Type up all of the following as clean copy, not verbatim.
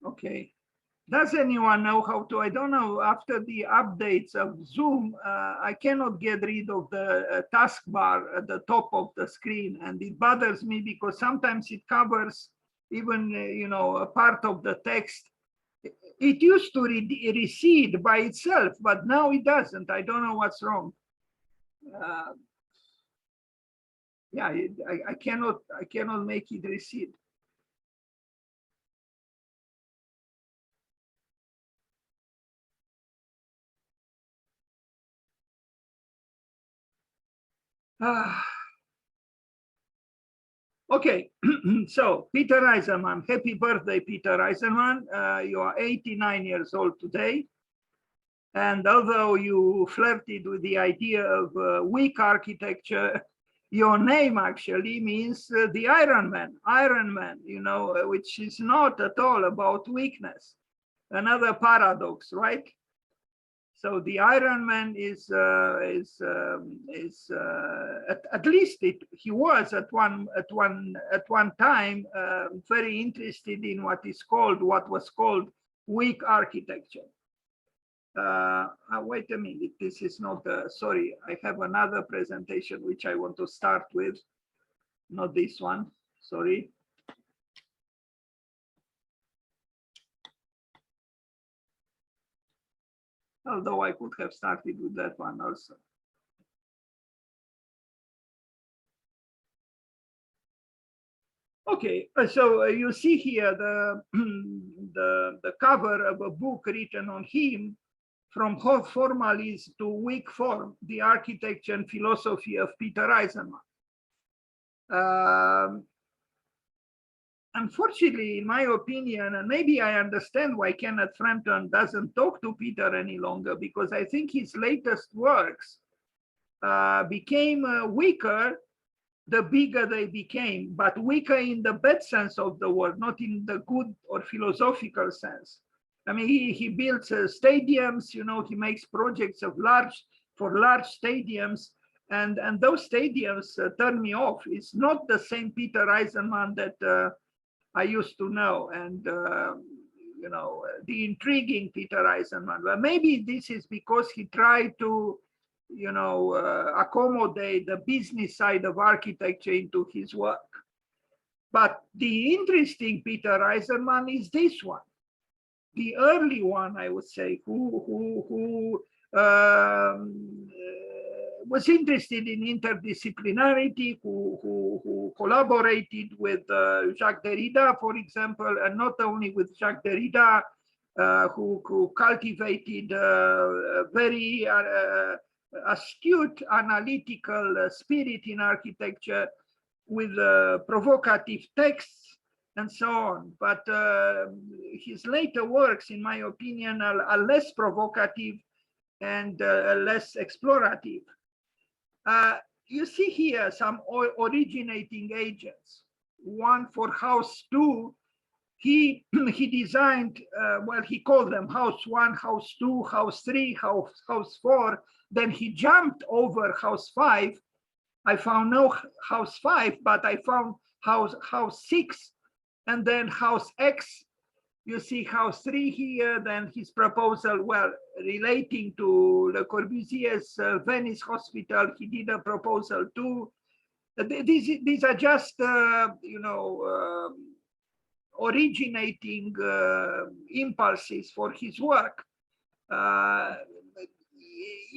Okay. Does anyone know how to? I don't know. After the updates of Zoom, I cannot get rid of the taskbar at the top of the screen, and it bothers me because sometimes it covers even a part of the text. It used to recede by itself, but now it doesn't. I don't know what's wrong. Yeah, I cannot make it recede. Okay, so Peter Eisenman, happy birthday, Peter Eisenman. You are 89 years old today. And although you flirted with the idea of weak architecture, your name actually means the Iron Man, which is not at all about weakness. Another paradox, right? So the Iron Man is at least he was at one time very interested in what was called weak architecture. Wait a minute, this is not sorry, I have another presentation which I want to start with, not this one, sorry. Although I could have started with that one also. Okay, so you see here the cover of a book written on him, From Formalism to Weak Form, the Architecture and Philosophy of Peter Eisenman. Unfortunately, in my opinion, and maybe I understand why Kenneth Frampton doesn't talk to Peter any longer, because I think his latest works became weaker the bigger they became, but weaker in the bad sense of the word, not in the good or philosophical sense. I mean, he builds stadiums, he makes projects for large stadiums, and those stadiums turn me off. It's not the same Peter Eisenman that I used to know, and the intriguing Peter Eisenman. Well, maybe this is because he tried to accommodate the business side of architecture into his work. But the interesting Peter Eisenman is this one, the early one, I would say, who was interested in interdisciplinarity, who collaborated with Jacques Derrida, for example, and not only with Jacques Derrida, who cultivated very astute analytical spirit in architecture with provocative texts and so on. But his later works, in my opinion, are less provocative and less explorative. You see here some originating agents. One for House 2, he designed, well, he called them House 1, House 2, House 3, House 4. Then he jumped over House 5. I found no House 5, but I found House 6, and then House X. You see House 3 here, then his proposal, well, relating to Le Corbusier's Venice Hospital, he did a proposal too. These are just, originating impulses for his work.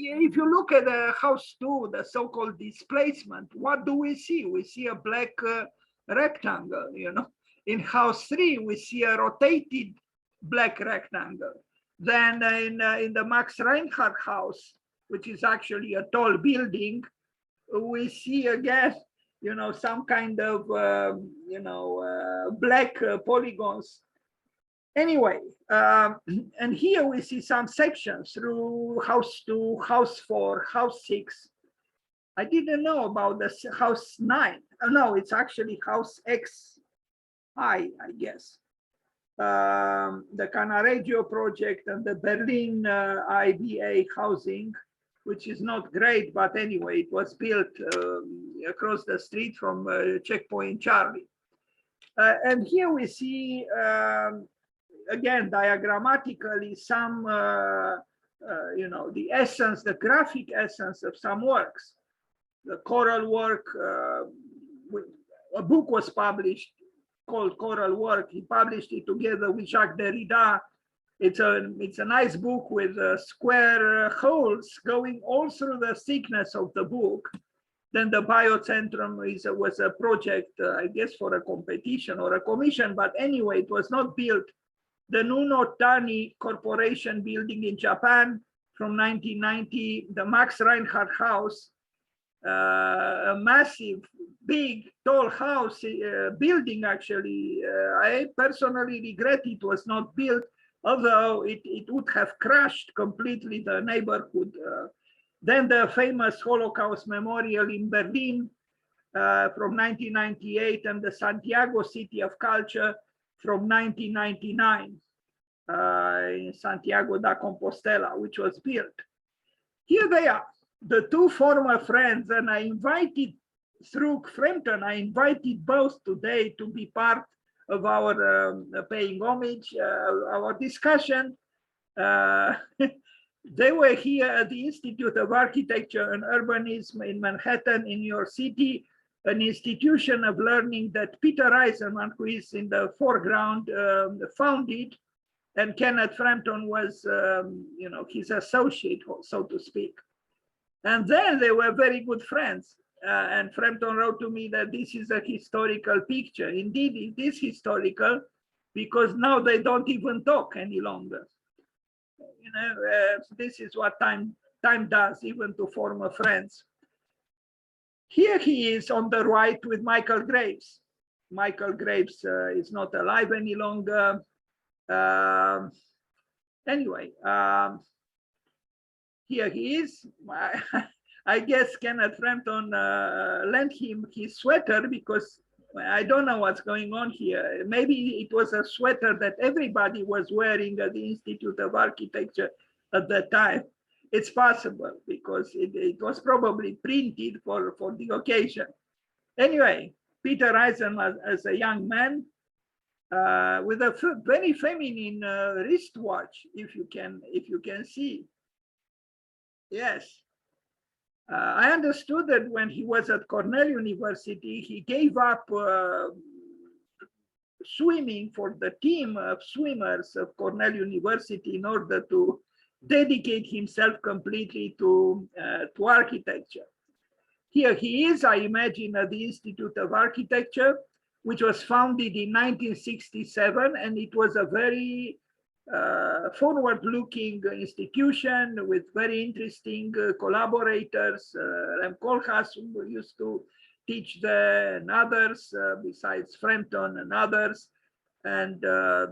If you look at the House 2, the so-called displacement, what do we see? We see a black rectangle, In House 3, we see a rotated black rectangle. Then in the Max Reinhardt house, which is actually a tall building, we see again, some kind of, black polygons. Anyway, and here we see some sections through House 2, House 4, House 6. I didn't know about this House 9. No, it's actually House X. I guess. The Cannaregio project and the Berlin IBA housing, which is not great, but anyway, it was built across the street from Checkpoint Charlie. And here we see, again, diagrammatically, some, the essence, the graphic essence of some works. The choral work, a book was published called Choral Work. He published it together with Jacques Derrida. It's a nice book with square holes going all through the thickness of the book. Then the Biocentrum was a project, I guess, for a competition or a commission, but anyway, it was not built. The Nuno Tani Corporation building in Japan from 1990, the Max Reinhardt House, a massive, big, tall house, building actually. I personally regret it was not built, although it would have crushed completely the neighborhood. Then the famous Holocaust Memorial in Berlin from 1998, and the Santiago City of Culture from 1999 in Santiago da Compostela, which was built. Here they are, the two former friends, and I invited, through Frampton, I invited both today to be part of our paying homage, our discussion. They were here at the Institute of Architecture and Urbanism in Manhattan, in New York City, an institution of learning that Peter Eisenman, who is in the foreground, founded, and Kenneth Frampton was, his associate, so to speak. And then they were very good friends. And Frampton wrote to me that this is a historical picture. Indeed, it is historical because now they don't even talk any longer. This is what time does, even to former friends. Here he is on the right with Michael Graves. Michael Graves is not alive any longer. Anyway, here he is. I guess Kenneth Frampton lent him his sweater because I don't know what's going on here. Maybe it was a sweater that everybody was wearing at the Institute of Architecture at that time. It's possible because it was probably printed for the occasion. Anyway, Peter Eisenman as a young man with a very feminine wristwatch, if you can see. Yes. I understood that when he was at Cornell University, he gave up swimming for the team of swimmers of Cornell University in order to dedicate himself completely to architecture. Here he is, I imagine, at the Institute of Architecture, which was founded in 1967, and it was a very forward-looking institution with very interesting collaborators. Rem Koolhaas, who used to teach there, and others, besides Frampton and others. And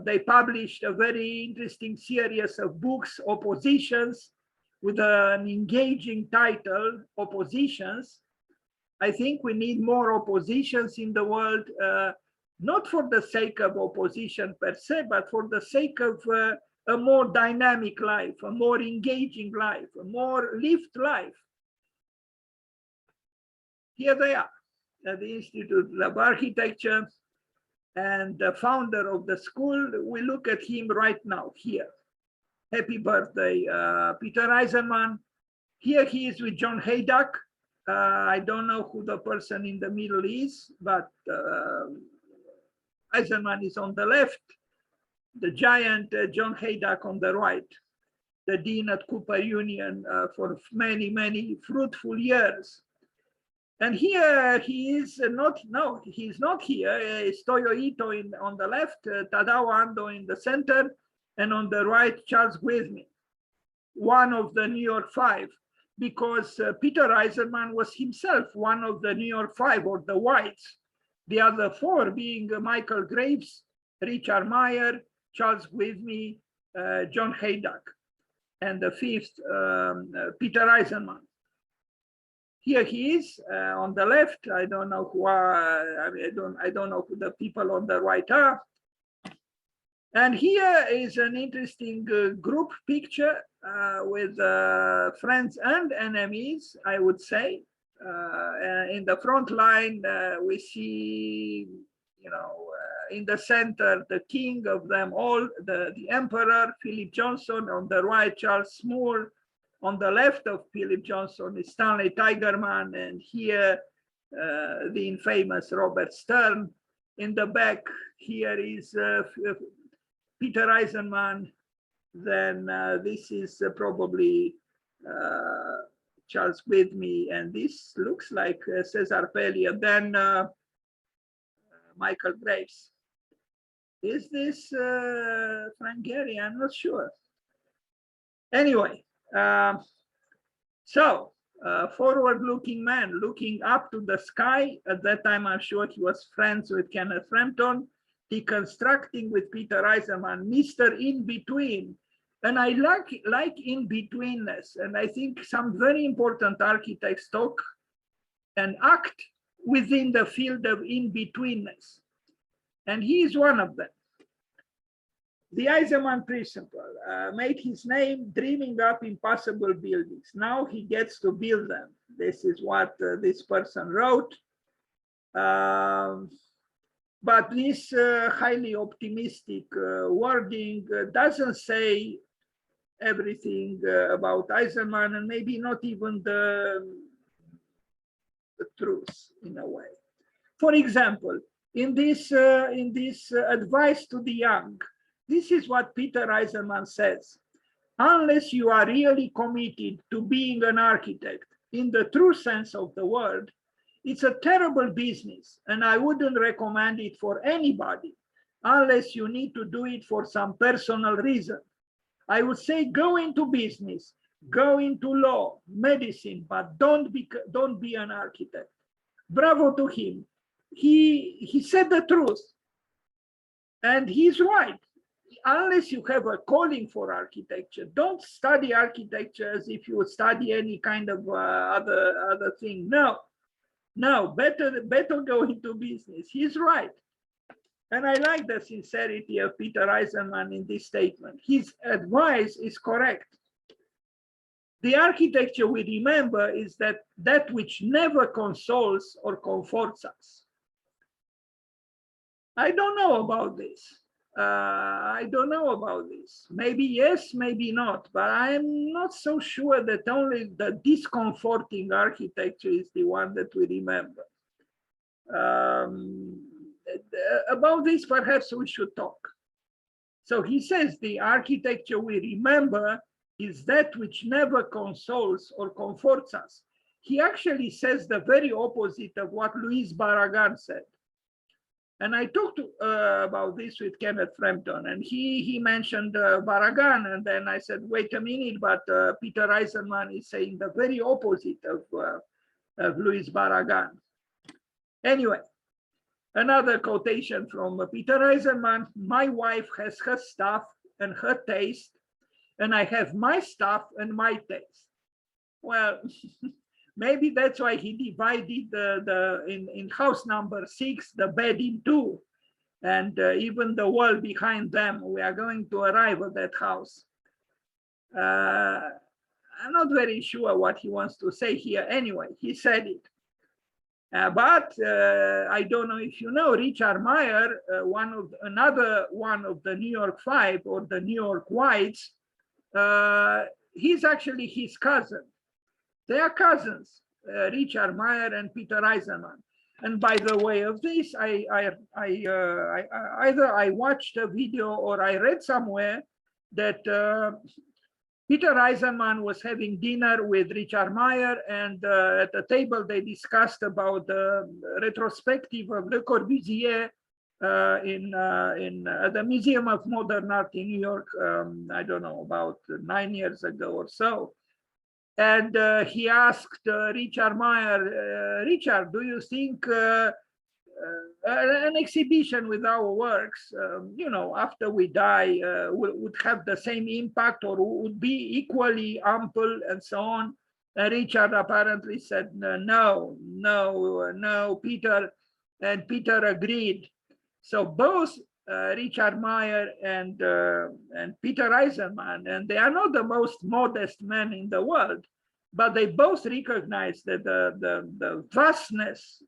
they published a very interesting series of books, Oppositions, with an engaging title, Oppositions. I think we need more oppositions in the world, not for the sake of opposition per se, but for the sake of a more dynamic life, a more engaging life, a more lived life. Here they are at the Institute of Architecture, and the founder of the school. We look at him right now here. Happy birthday, Peter Eisenman. Here he is with John Haydock. I don't know who the person in the middle is, but Eisenman is on the left, the giant John Haydock on the right, the dean at Cooper Union for many, many fruitful years. And here he is he's not here. It's Toyo Ito on the left, Tadao Ando in the center, and on the right, Charles Wexner, one of the New York Five, because Peter Eisenman was himself one of the New York Five, or the Whites. The other four being Michael Graves, Richard Meyer, Charles Wexner, John Haydock, and the fifth, Peter Eisenman. Here he is on the left. I don't know who are. I don't know who the people on the right are. And here is an interesting group picture with friends and enemies, I would say. In the front line, we see, in the center, the king of them all, the emperor, Philip Johnson. On the right, Charles Smoore. On the left of Philip Johnson is Stanley Tigerman, and here the infamous Robert Stern. In the back here is Peter Eisenman. Then this is probably Charles Widmey, and this looks like Cesar Pelli, and then Michael Graves. Is this Frank Gehry? I'm not sure. Anyway, so forward-looking man looking up to the sky. At that time, I'm sure he was friends with Kenneth Frampton, deconstructing with Peter Eisenman, Mr. In-Between. And I like in-betweenness. And I think some very important architects talk and act within the field of in-betweenness. And he is one of them. The Eisenman principle made his name dreaming up impossible buildings. Now he gets to build them. This is what this person wrote. But this highly optimistic wording doesn't say everything about Eisenman, and maybe not even the truth in a way. For example, in this advice to the young, this is what Peter Eisenman says: unless you are really committed to being an architect in the true sense of the word, it's a terrible business, and I wouldn't recommend it for anybody unless you need to do it for some personal reason. I would say go into business, go into law, medicine, but don't be an architect. Bravo to him. He said the truth, and he's right. Unless you have a calling for architecture, don't study architecture as if you would study any kind of other thing. No, better go into business. He's right. And I like the sincerity of Peter Eisenman in this statement. His advice is correct. The architecture we remember is that which never consoles or comforts us. I don't know about this. Maybe yes, maybe not, but I'm not so sure that only the discomforting architecture is the one that we remember. About this, perhaps we should talk. So he says the architecture we remember is that which never consoles or comforts us. He actually says the very opposite of what Luis Barragan said. And I talked about this with Kenneth Frampton, and he mentioned Barragan, and then I said, wait a minute, but Peter Eisenman is saying the very opposite of Luis Barragan. Anyway, another quotation from Peter Eisenman: my wife has her stuff and her taste, and I have my stuff and my taste. Well, maybe that's why he divided in house number 6, the bed in 2, and even the wall behind them. We are going to arrive at that house. I'm not very sure what he wants to say here. Anyway, he said it. But I don't know if you know Richard Meyer, another one of the New York Five or the New York Whites. He's actually his cousin. They are cousins, Richard Meyer and Peter Eisenman. And by the way of this, either I watched a video or I read somewhere that Peter Eisenman was having dinner with Richard Meyer, and at the table they discussed about the retrospective of Le Corbusier in the Museum of Modern Art in New York. I don't know, about 9 years ago or so. And he asked Richard Meyer, Richard, do you think an exhibition with our works, after we die, would have the same impact or would be equally ample and so on? And Richard apparently said, no, Peter. And Peter agreed. So both Richard Meyer and Peter Eisenman, and they are not the most modest men in the world, but they both recognize that the vastness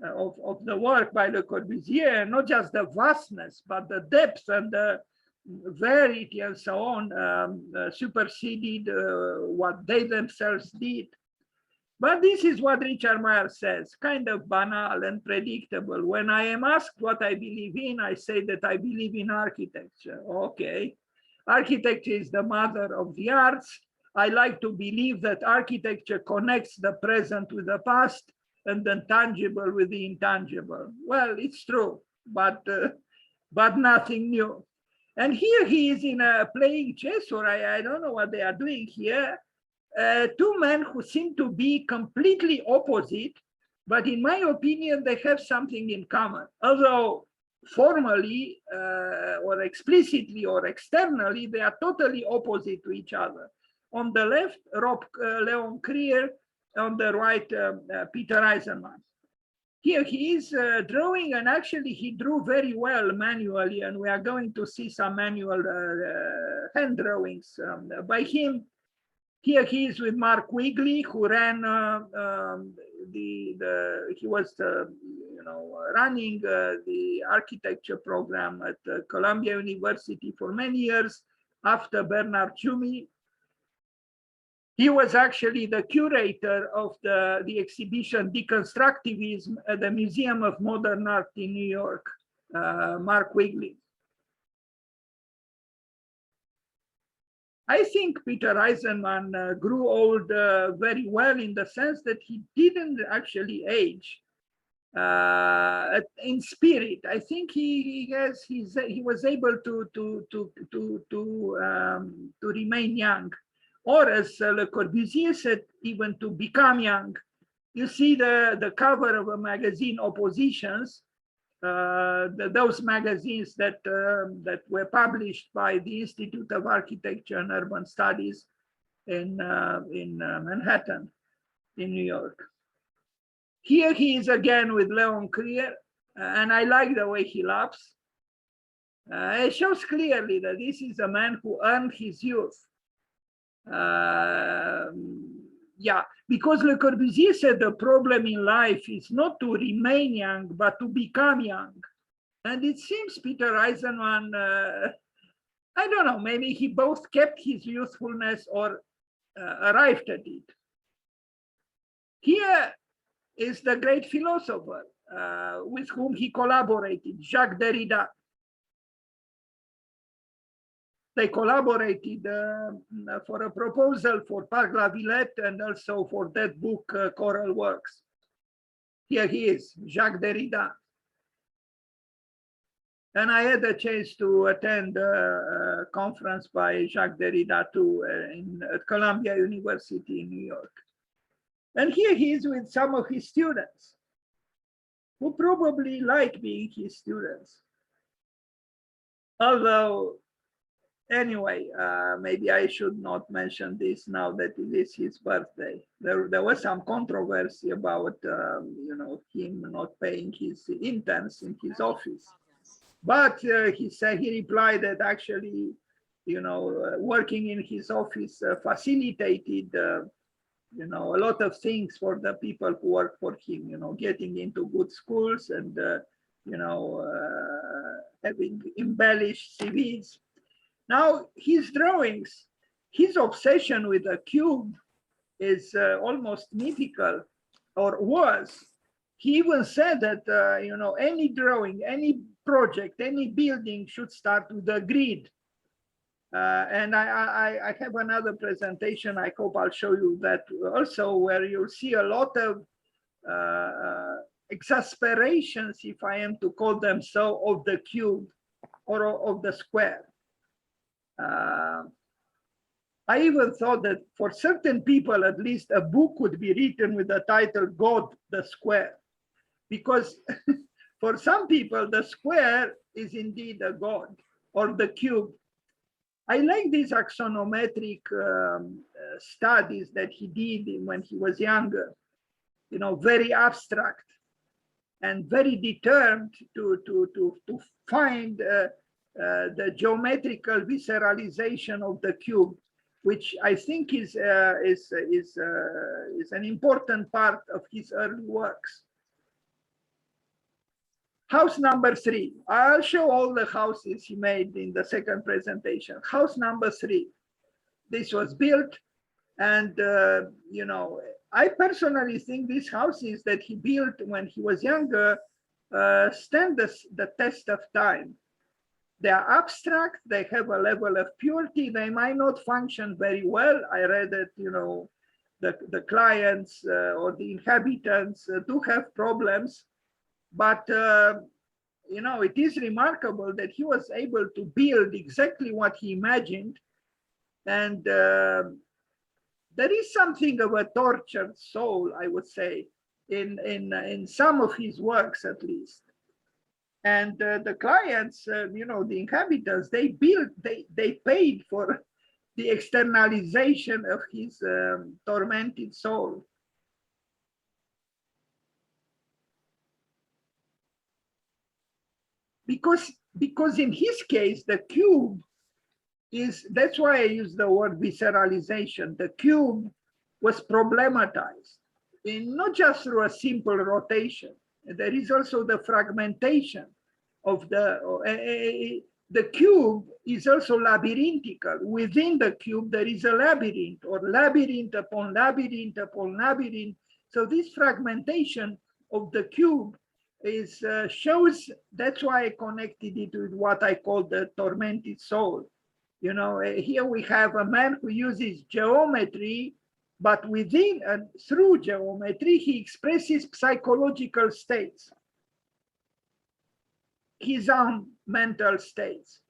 of the work by Le Corbusier, not just the vastness, but the depth and the variety and so on, superseded what they themselves did. But this is what Richard Meyer says, kind of banal and predictable. When I am asked what I believe in, I say that I believe in architecture. Okay, architecture is the mother of the arts. I like to believe that architecture connects the present with the past and the tangible with the intangible. Well, it's true, but nothing new. And here he is in playing chess, or I don't know what they are doing here. Two men who seem to be completely opposite, but in my opinion, they have something in common. Although formally or explicitly or externally, they are totally opposite to each other. On the left, Leon Krier, on the right, Peter Eisenman. Here he is drawing, and actually he drew very well manually, and we are going to see some manual hand drawings by him. Here he is with Mark Wigley, who ran he was running the architecture program at Columbia University for many years after Bernard Tschumi. He was actually the curator of the exhibition Deconstructivism at the Museum of Modern Art in New York, Mark Wigley. I think Peter Eisenman grew old very well in the sense that he didn't actually age in spirit. I think he was able to remain young, or as Le Corbusier said, even to become young. You see the cover of a magazine, Oppositions, those magazines that were published by the Institute of Architecture and Urban Studies in Manhattan, in New York. Here he is again with Leon Krier, and I like the way he laughs. It shows clearly that this is a man who earned his youth. Yeah, because Le Corbusier said the problem in life is not to remain young, but to become young. And it seems Peter Eisenman, I don't know, maybe he both kept his youthfulness or arrived at it. Here is the great philosopher with whom he collaborated, Jacques Derrida. They collaborated for a proposal for Parc La Villette and also for that book, Choral Works. Here he is, Jacques Derrida. And I had a chance to attend a conference by Jacques Derrida too at Columbia University in New York. And here he is with some of his students who probably like being his students. Although, anyway, maybe I should not mention this now that it is his birthday. There was some controversy about, him not paying his interns in his office. But he replied that actually, working in his office facilitated, a lot of things for the people who work for him, getting into good schools and, having embellished CVs. Now, his drawings, his obsession with a cube is almost mythical, or was. He even said that, any drawing, any project, any building should start with a grid. And I have another presentation, I hope I'll show you that also, where you'll see a lot of exasperations, if I am to call them so, of the cube or of the square. I even thought that for certain people, at least, a book could be written with the title God the Square, because for some people, the square is indeed a God, or the cube. I like these axonometric studies that he did when he was younger, very abstract and very determined to find the geometrical visceralization of the cube, which I think is an important part of his early works. House number 3. I'll show all the houses he made in the second presentation. House number 3. This was built, and you know, I personally think these houses that he built when he was younger stand the test of time. They are abstract, they have a level of purity, they might not function very well. I read that, you know, the clients or the inhabitants do have problems, but you know, it is remarkable that he was able to build exactly what he imagined. And there is something of a tortured soul, I would say, in some of his works at least. And the clients, you know, the inhabitants, they paid for the externalization of his tormented soul. Because in his case, the cube is, that's why I use the word visceralization. The cube was problematized, not just through a simple rotation. There is also the fragmentation of the cube is also labyrinthical. Within the cube, there is a labyrinth, or labyrinth upon labyrinth upon labyrinth. So this fragmentation of the cube is shows, that's why I connected it with what I call the tormented soul. You know, here we have a man who uses geometry, but within and through geometry, he expresses psychological states, his own mental states.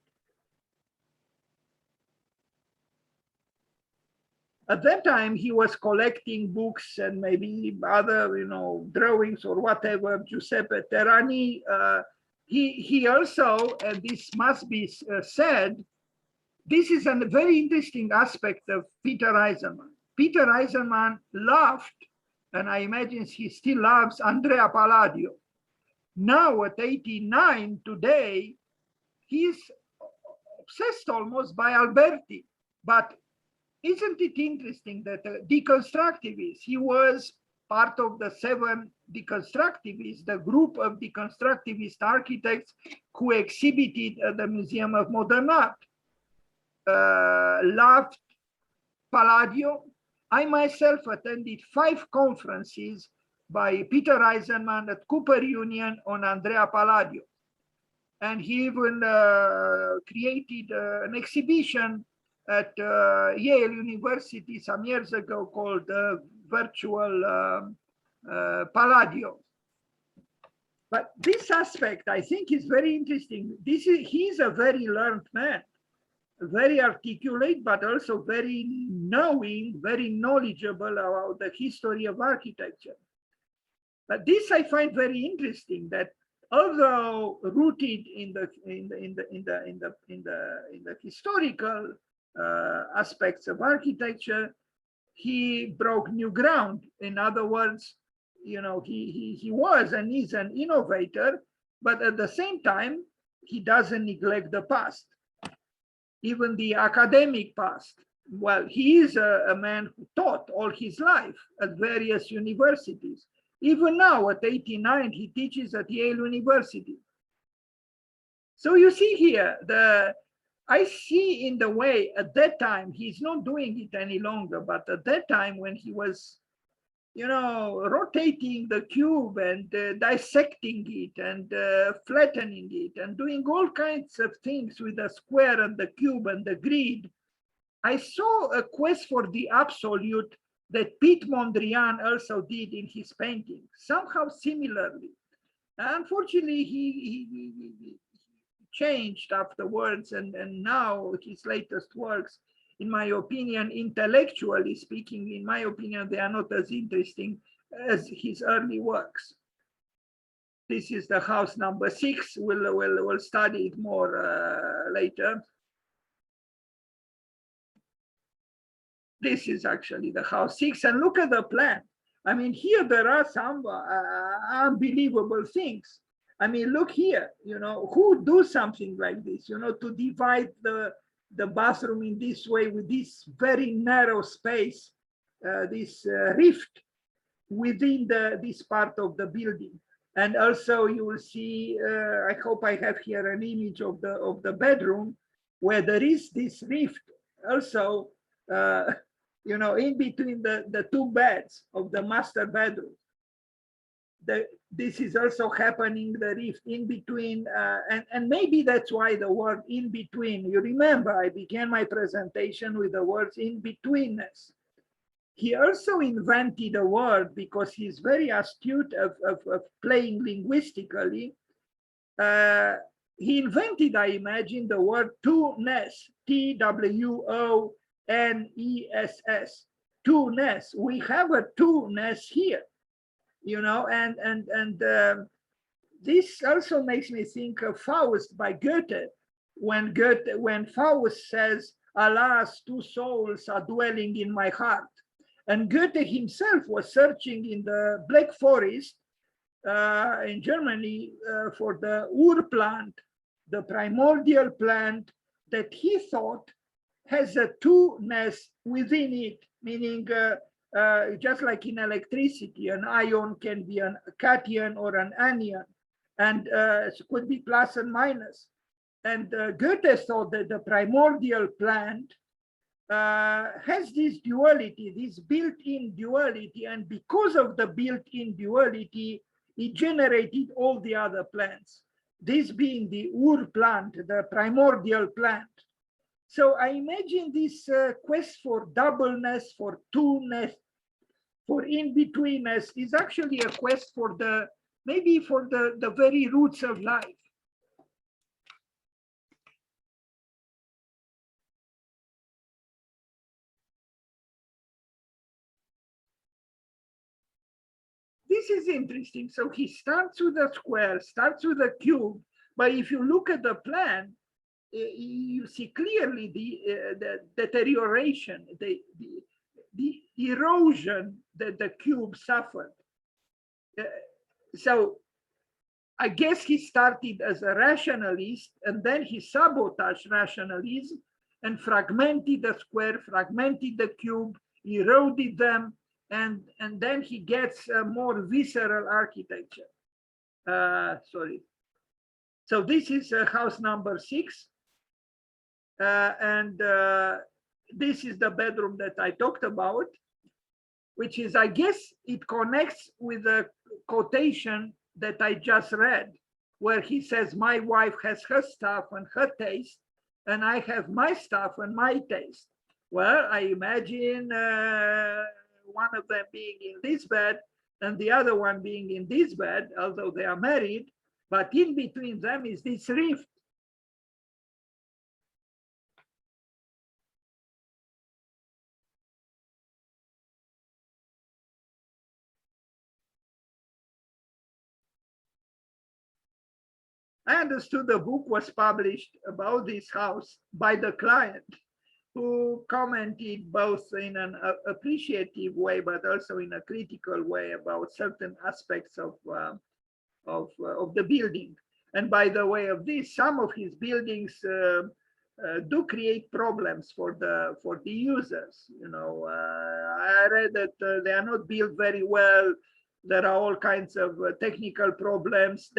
At that time, he was collecting books and maybe other, you know, drawings or whatever, Giuseppe Terrani. He also, and this must be said, this is a very interesting aspect of Peter Eisenman. Peter Eisenman loved, and I imagine he still loves, Andrea Palladio. Now at 89 today, he's obsessed almost by Alberti. But isn't it interesting that deconstructivists, he was part of the 7 deconstructivists, the group of deconstructivist architects who exhibited at the Museum of Modern Art. Loved Palladio. I myself attended 5 conferences by Peter Eisenman at Cooper Union on Andrea Palladio. And he even created an exhibition at Yale University some years ago called Virtual Palladio. But this aspect, I think, is very interesting. He's a very learned man, very articulate, but also very knowing, very knowledgeable about the history of architecture. But this I find very interesting, that although rooted in the historical aspects of architecture, he broke new ground. In other words, you know, he was and is an innovator, but at the same time, he doesn't neglect the past, even the academic past. Well, he is a man who taught all his life at various universities. Even now at 89, he teaches at Yale University. So you see here, I see in the way at that time, he's not doing it any longer, but at that time when he was, you know, rotating the cube and dissecting it and flattening it and doing all kinds of things with the square and the cube and the grid, I saw a quest for the absolute that Pete Mondrian also did in his painting, somehow similarly. Unfortunately, he changed afterwards, and now his latest works, in my opinion, intellectually speaking, in my opinion, they are not as interesting as his early works. This is the house number 6. We'll study it more later. This is actually the house 6, and look at the plan. I mean, here there are some unbelievable things. I mean, look here, you know, who do something like this, you know, to divide the bathroom in this way with this very narrow space, this rift within this part of the building. And also you will see, I hope I have here an image of the bedroom where there is this rift also, you know, in between the two beds of the master bedroom. This is also happening, the rift in between, and maybe that's why the word in between. You remember I began my presentation with the words Inbetweenness. He also invented a word because he's very astute of playing linguistically. He invented, I imagine, the word Twoness, Twoness, Twoness. We have a Twoness here, you know, and this also makes me think of Faust by Goethe, when Faust says, "Alas, two souls are dwelling in my heart." And Goethe himself was searching in the Black Forest in Germany for the Urplant, the primordial plant that he thought has a two-ness within it, meaning just like in electricity, an ion can be a cation or an anion, and it could be plus and minus. And Goethe thought that the primordial plant has this duality, this built-in duality, and because of the built-in duality, it generated all the other plants, this being the Urplant, the primordial plant. So I imagine this quest for doubleness, for two-ness, for in-betweenness is actually a quest for the, maybe for the very roots of life. This is interesting. So he starts with a square, starts with a cube, but if you look at the plan, you see clearly the deterioration, the erosion that the cube suffered. So I guess he started as a rationalist, and then he sabotaged rationalism and fragmented the square, fragmented the cube, eroded them, and then he gets a more visceral architecture. Sorry. So this is house number 6. And this is the bedroom that I talked about, which is, I guess it connects with the quotation that I just read, where he says, my wife has her stuff and her taste, and I have my stuff and my taste. Well, I imagine one of them being in this bed and the other one being in this bed, although they are married, but in between them is this rift. I understood the book was published about this house by the client, who commented both in an appreciative way, but also in a critical way about certain aspects of the building. And by the way of this, some of his buildings do create problems for the users. You know, I read that they are not built very well. There are all kinds of technical problems.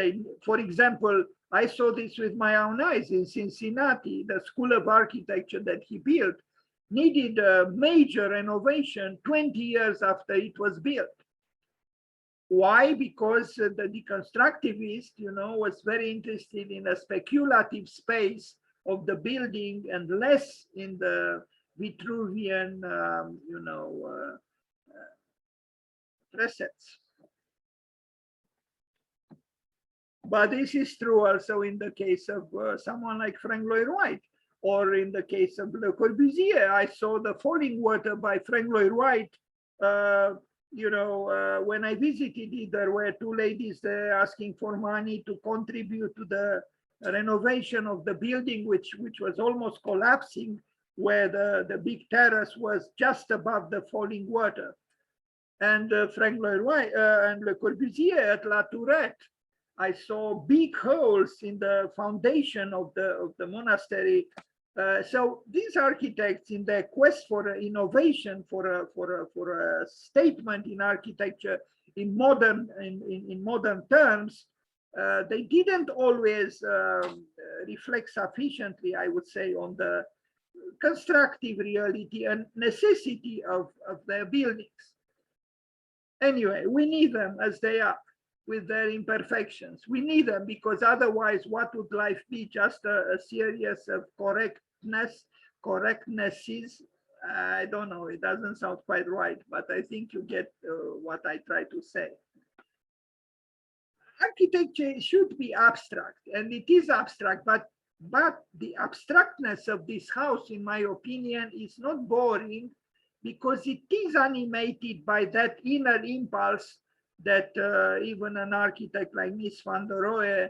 For example, I saw this with my own eyes in Cincinnati. The School of Architecture that he built needed a major renovation 20 years after it was built. Why? Because the deconstructivist, you know, was very interested in a speculative space of the building and less in the Vitruvian, you know, precepts. But this is true also in the case of someone like Frank Lloyd Wright, or in the case of Le Corbusier. I saw the Falling Water by Frank Lloyd Wright. You know, when I visited it, there were two ladies there asking for money to contribute to the renovation of the building, which was almost collapsing, where the big terrace was just above the falling water. And Frank Lloyd Wright and Le Corbusier at La Tourette, I saw big holes in the foundation of the monastery. So these architects, in their quest for innovation, for a statement in architecture, in modern terms, they didn't always reflect sufficiently, I would say, on the constructive reality and necessity of their buildings. Anyway, we need them as they are, with their imperfections. We need them because otherwise, what would life be? Just a series of correctnesses? I don't know, it doesn't sound quite right, but I think you get what I try to say. Architecture should be abstract, and it is abstract, but the abstractness of this house, in my opinion, is not boring because it is animated by that inner impulse that even an architect like Mies van der Rohe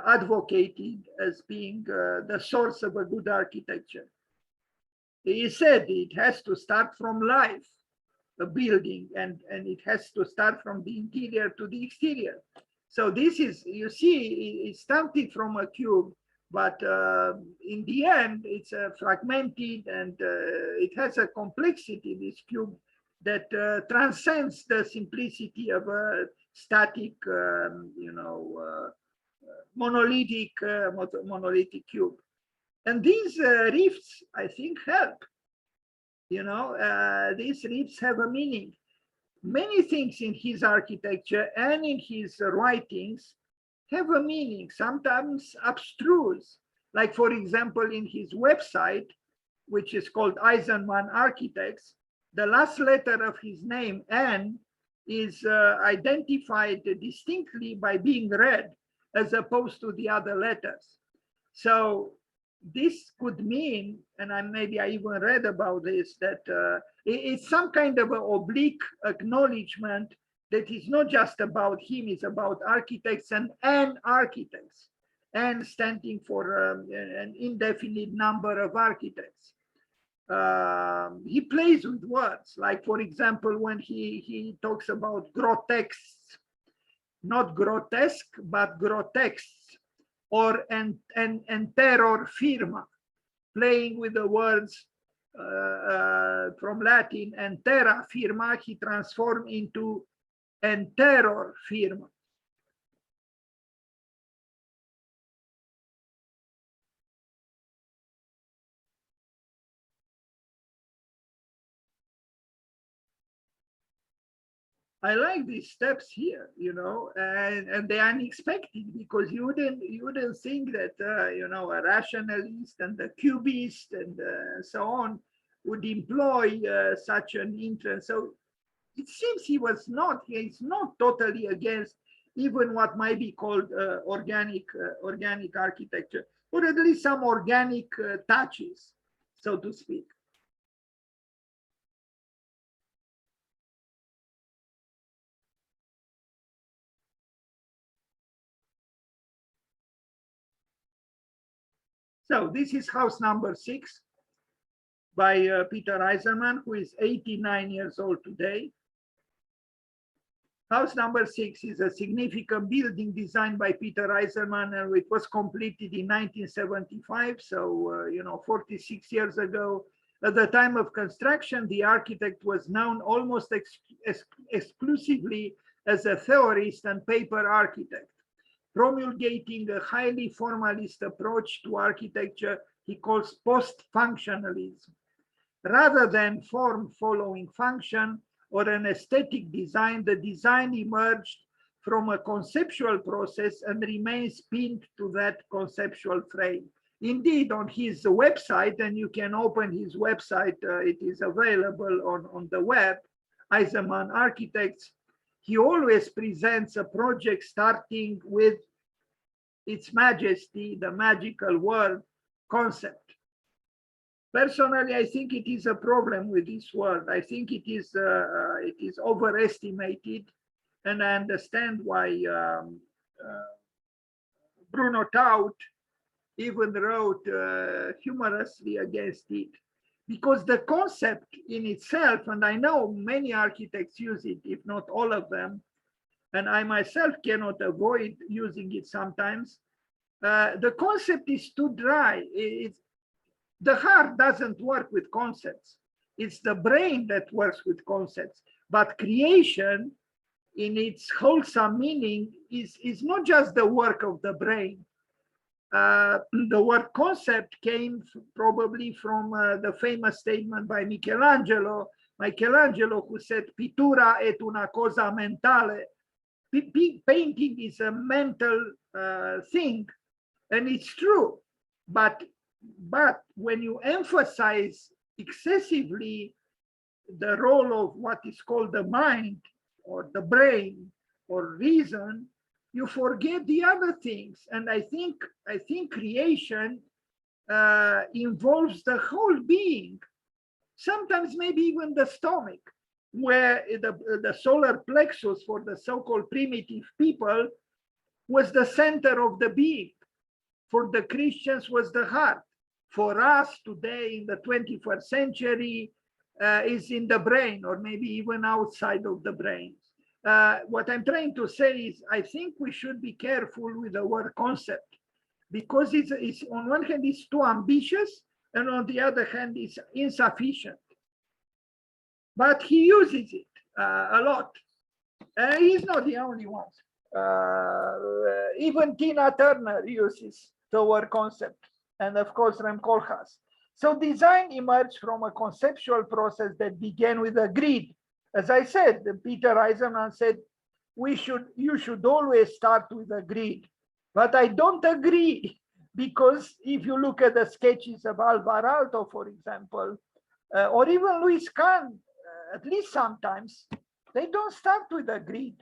advocated as being the source of a good architecture. He said it has to start from life, a building, and it has to start from the interior to the exterior. So this is, you see, it started from a cube, but in the end, it's fragmented and it has a complexity, this cube, that transcends the simplicity of a static, monolithic cube. And these rifts, I think, help. These rifts have a meaning. Many things in his architecture and in his writings have a meaning, sometimes abstruse. Like, for example, in his website, which is called Eisenman Architects, the last letter of his name, N, is identified distinctly by being red as opposed to the other letters. So this could mean, and maybe I even read about this, that it's some kind of an oblique acknowledgement that is not just about him, it's about architects and architects, and standing for an indefinite number of architects. He plays with words, like, for example, when he talks about grotesques, not grotesque, but grotesques, or and terror firma, playing with the words from Latin, and terra firma, he transformed into and terror firma. I like these steps here, and they're unexpected because you wouldn't think that a rationalist and a cubist and so on would employ such an interest. So it seems he's not totally against even what might be called organic architecture, or at least some organic touches, so to speak. So this is house number 6 by Peter Eisenman, who is 89 years old today. House number 6 is a significant building designed by Peter Eisenman, and it was completed in 1975. So, 46 years ago. At the time of construction, the architect was known almost exclusively as a theorist and paper architect, promulgating a highly formalist approach to architecture he calls post-functionalism. Rather than form following function or an aesthetic design, the design emerged from a conceptual process and remains pinned to that conceptual frame. Indeed, on his website, and you can open his website, it is available on the web, Eisenman Architects, he always presents a project starting with its majesty, the magical word, concept. Personally, I think it is a problem with this word. I think it is overestimated, and I understand why Bruno Taut even wrote humorously against it, because the concept in itself, and I know many architects use it, if not all of them, and I myself cannot avoid using it sometimes, the concept is too dry. The heart doesn't work with concepts. It's the brain that works with concepts. But creation in its wholesome meaning is not just the work of the brain. The word concept came probably from the famous statement by Michelangelo, who said, "Pittura è una cosa mentale." Painting is a mental thing, and it's true. But when you emphasize excessively the role of what is called the mind or the brain or reason, you forget the other things. And I think creation involves the whole being, sometimes maybe even the stomach, where the solar plexus for the so-called primitive people was the center of the being. For the Christians was the heart. For us today in the 21st century is in the brain, or maybe even outside of the brain. What I'm trying to say is I think we should be careful with the word concept, because it's on one hand it's too ambitious, and on the other hand it's insufficient. But he uses it a lot. He's not the only one. Even Tina Turner uses the word concept, and of course Rem Koolhaas. So design emerged from a conceptual process that began with a greed. As I said, Peter Eisenman said, you should always start with a greed. But I don't agree, because if you look at the sketches of Alvarado, for example, or even Louis Kahn, at least sometimes, they don't start with a greed.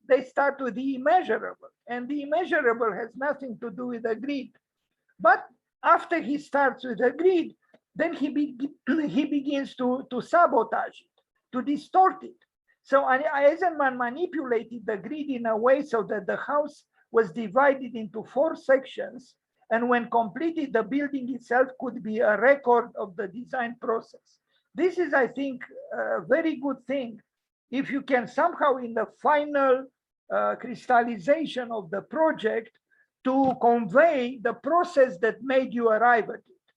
They start with the immeasurable, and the immeasurable has nothing to do with the greed. But after he starts with the greed, then he begins to sabotage it, to distort it. So Eisenman manipulated the greed in a way so that the house was divided into 4 sections, and when completed, the building itself could be a record of the design process. This is, I think, a very good thing. If you can somehow, in the final crystallization of the project, to convey the process that made you arrive at it.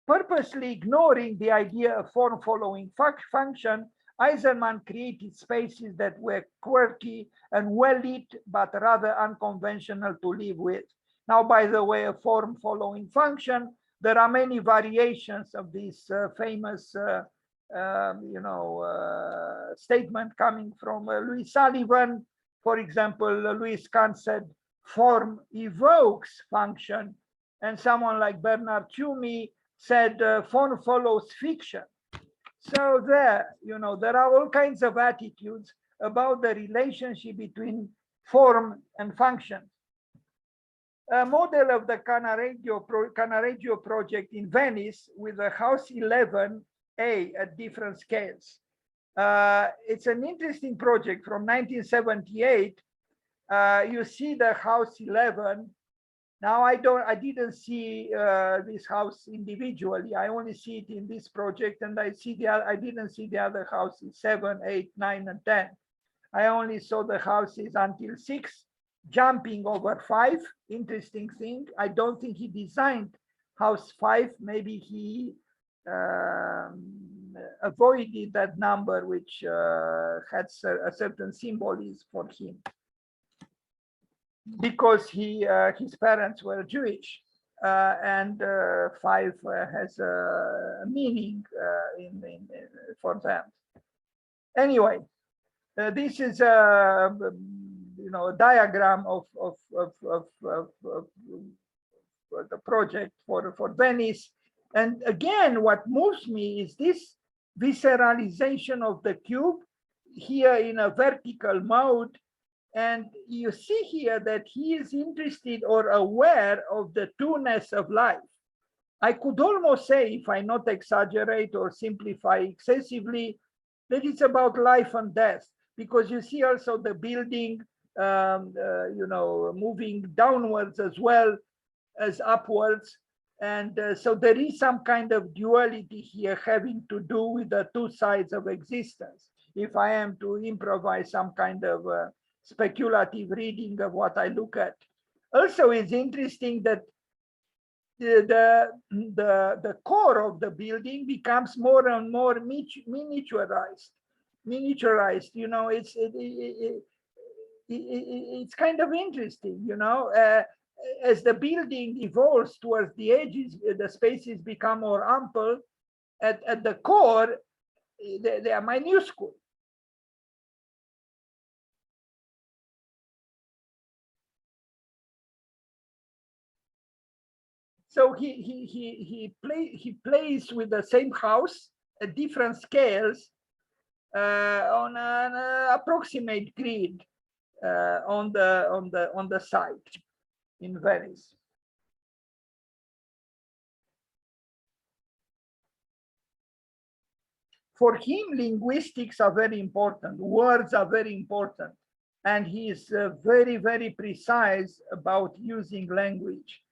Purposely ignoring the idea of form following function, Eisenman created spaces that were quirky and well lit, but rather unconventional to live with. Now, by the way, a form following function, there are many variations of this famous statement coming from Louis Sullivan. For example, Louis Kahn said, form evokes function. And someone like Bernard Tschumi said, form follows fiction. So there are all kinds of attitudes about the relationship between form and function. A model of the Cannaregio project in Venice with the house 11A at different scales. It's an interesting project from 1978. You see the house 11. Now I didn't see this house individually. I only see it in this project, and I didn't see the other houses 7, 8, 9, and 10. I only saw the houses until 6, jumping over 5. Interesting thing. I don't think he designed house 5. Maybe he avoided that number, which had a certain symbolism for him, because his parents were Jewish, and 5 has a meaning for them. Anyway, this is a diagram of the project for Venice. And again, what moves me is this visceralization of the cube here in a vertical mode. And you see here that he is interested or aware of the Twoness of life. I could almost say, if I not exaggerate or simplify excessively, that it's about life and death, because you see also the building, moving downwards as well as upwards. And so there is some kind of duality here having to do with the 2 sides of existence. If I am to improvise some kind of speculative reading of what I look at. Also, it's interesting that the core of the building becomes more and more miniaturized. miniaturized. You know, it's kind of interesting. You know, as the building evolves towards the edges, the spaces become more ample. At the core, they are minuscule. So he plays with the same house at different scales on an approximate grid on the site in Venice. For him, linguistics are very important. Words are very important, and he is very, very precise about using language.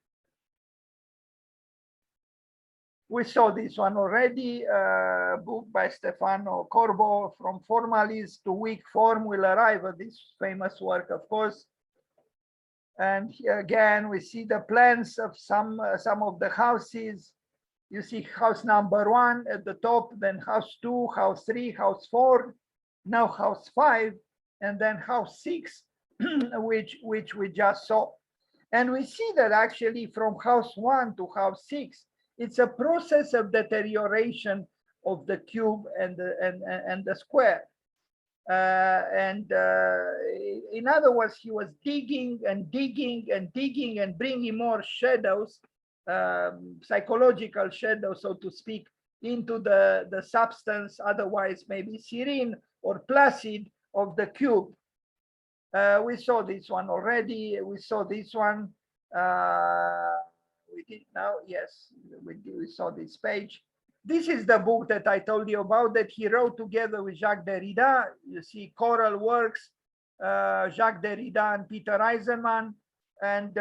We saw this one already, a book by Stefano Corbo, From Formalist to Weak Form will arrive at this famous work, of course. And here again, we see the plans of some of the houses. You see house number 1 at the top, then house 2, house 3, house 4, now house 5, and then house 6, which we just saw. And we see that actually from house 1 to house 6, it's a process of deterioration of the cube and the square. In other words, he was digging and digging and digging and bringing more shadows, psychological shadows, so to speak, into the substance, otherwise maybe serene or placid, of the cube. We saw this one already. We saw this one. We did now, yes, we saw this page. This is the book that I told you about that he wrote together with Jacques Derrida. You see choral works, Jacques Derrida and Peter Eisenman. And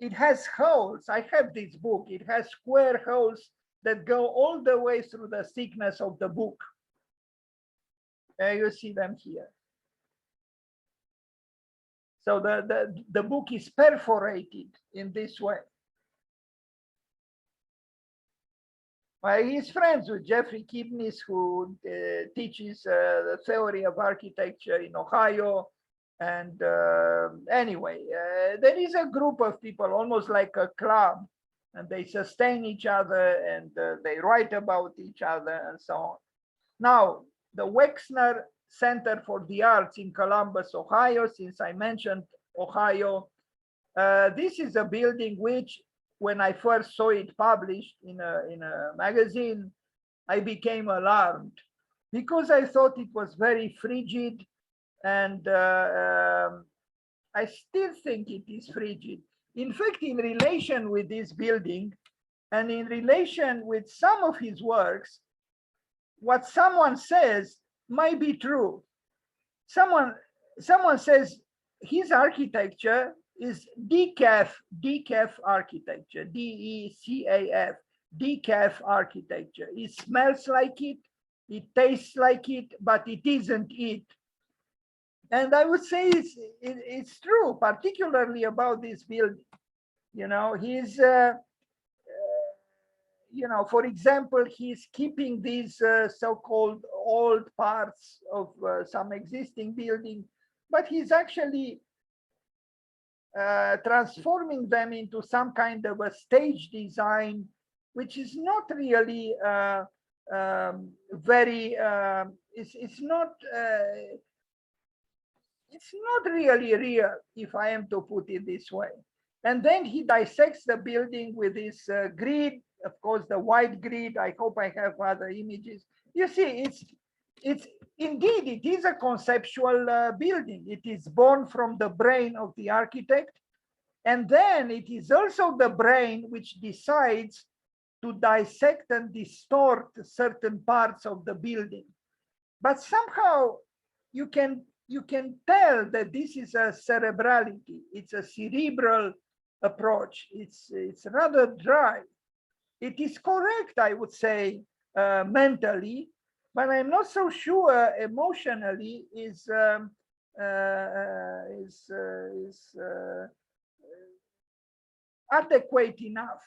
it has holes. I have this book. It has square holes that go all the way through the thickness of the book. You see them here. So the book is perforated in this way. Well, he's friends with Jeffrey Kibnis, who teaches the theory of architecture in Ohio. And anyway, there is a group of people, almost like a club, and they sustain each other and they write about each other and so on. Now, the Wexner Center for the Arts in Columbus, Ohio, since I mentioned Ohio, this is a building which, when I first saw it published in a magazine, I became alarmed because I thought it was very frigid, and I still think it is frigid. In fact, in relation with this building and in relation with some of his works, what someone says might be true. Someone says his architecture is decaf architecture, D-E-C-A-F, decaf architecture. It smells like it tastes like it, but it isn't it. And I would say it's true, particularly about this building. You know, he's you know, for example, he's keeping these so-called old parts of some existing building, but he's actually transforming them into some kind of a stage design, which is not really very, it's not really real, if I am to put it this way. And then he dissects the building with this grid, of course, the white grid. I hope I have other images. You see, it's indeed, it is a conceptual building. It is born from the brain of the architect. And then it is also the brain which decides to dissect and distort certain parts of the building. But somehow you can tell that this is a cerebrality. It's a cerebral approach. It's rather dry. It is correct, I would say, mentally, but I'm not so sure emotionally is adequate enough.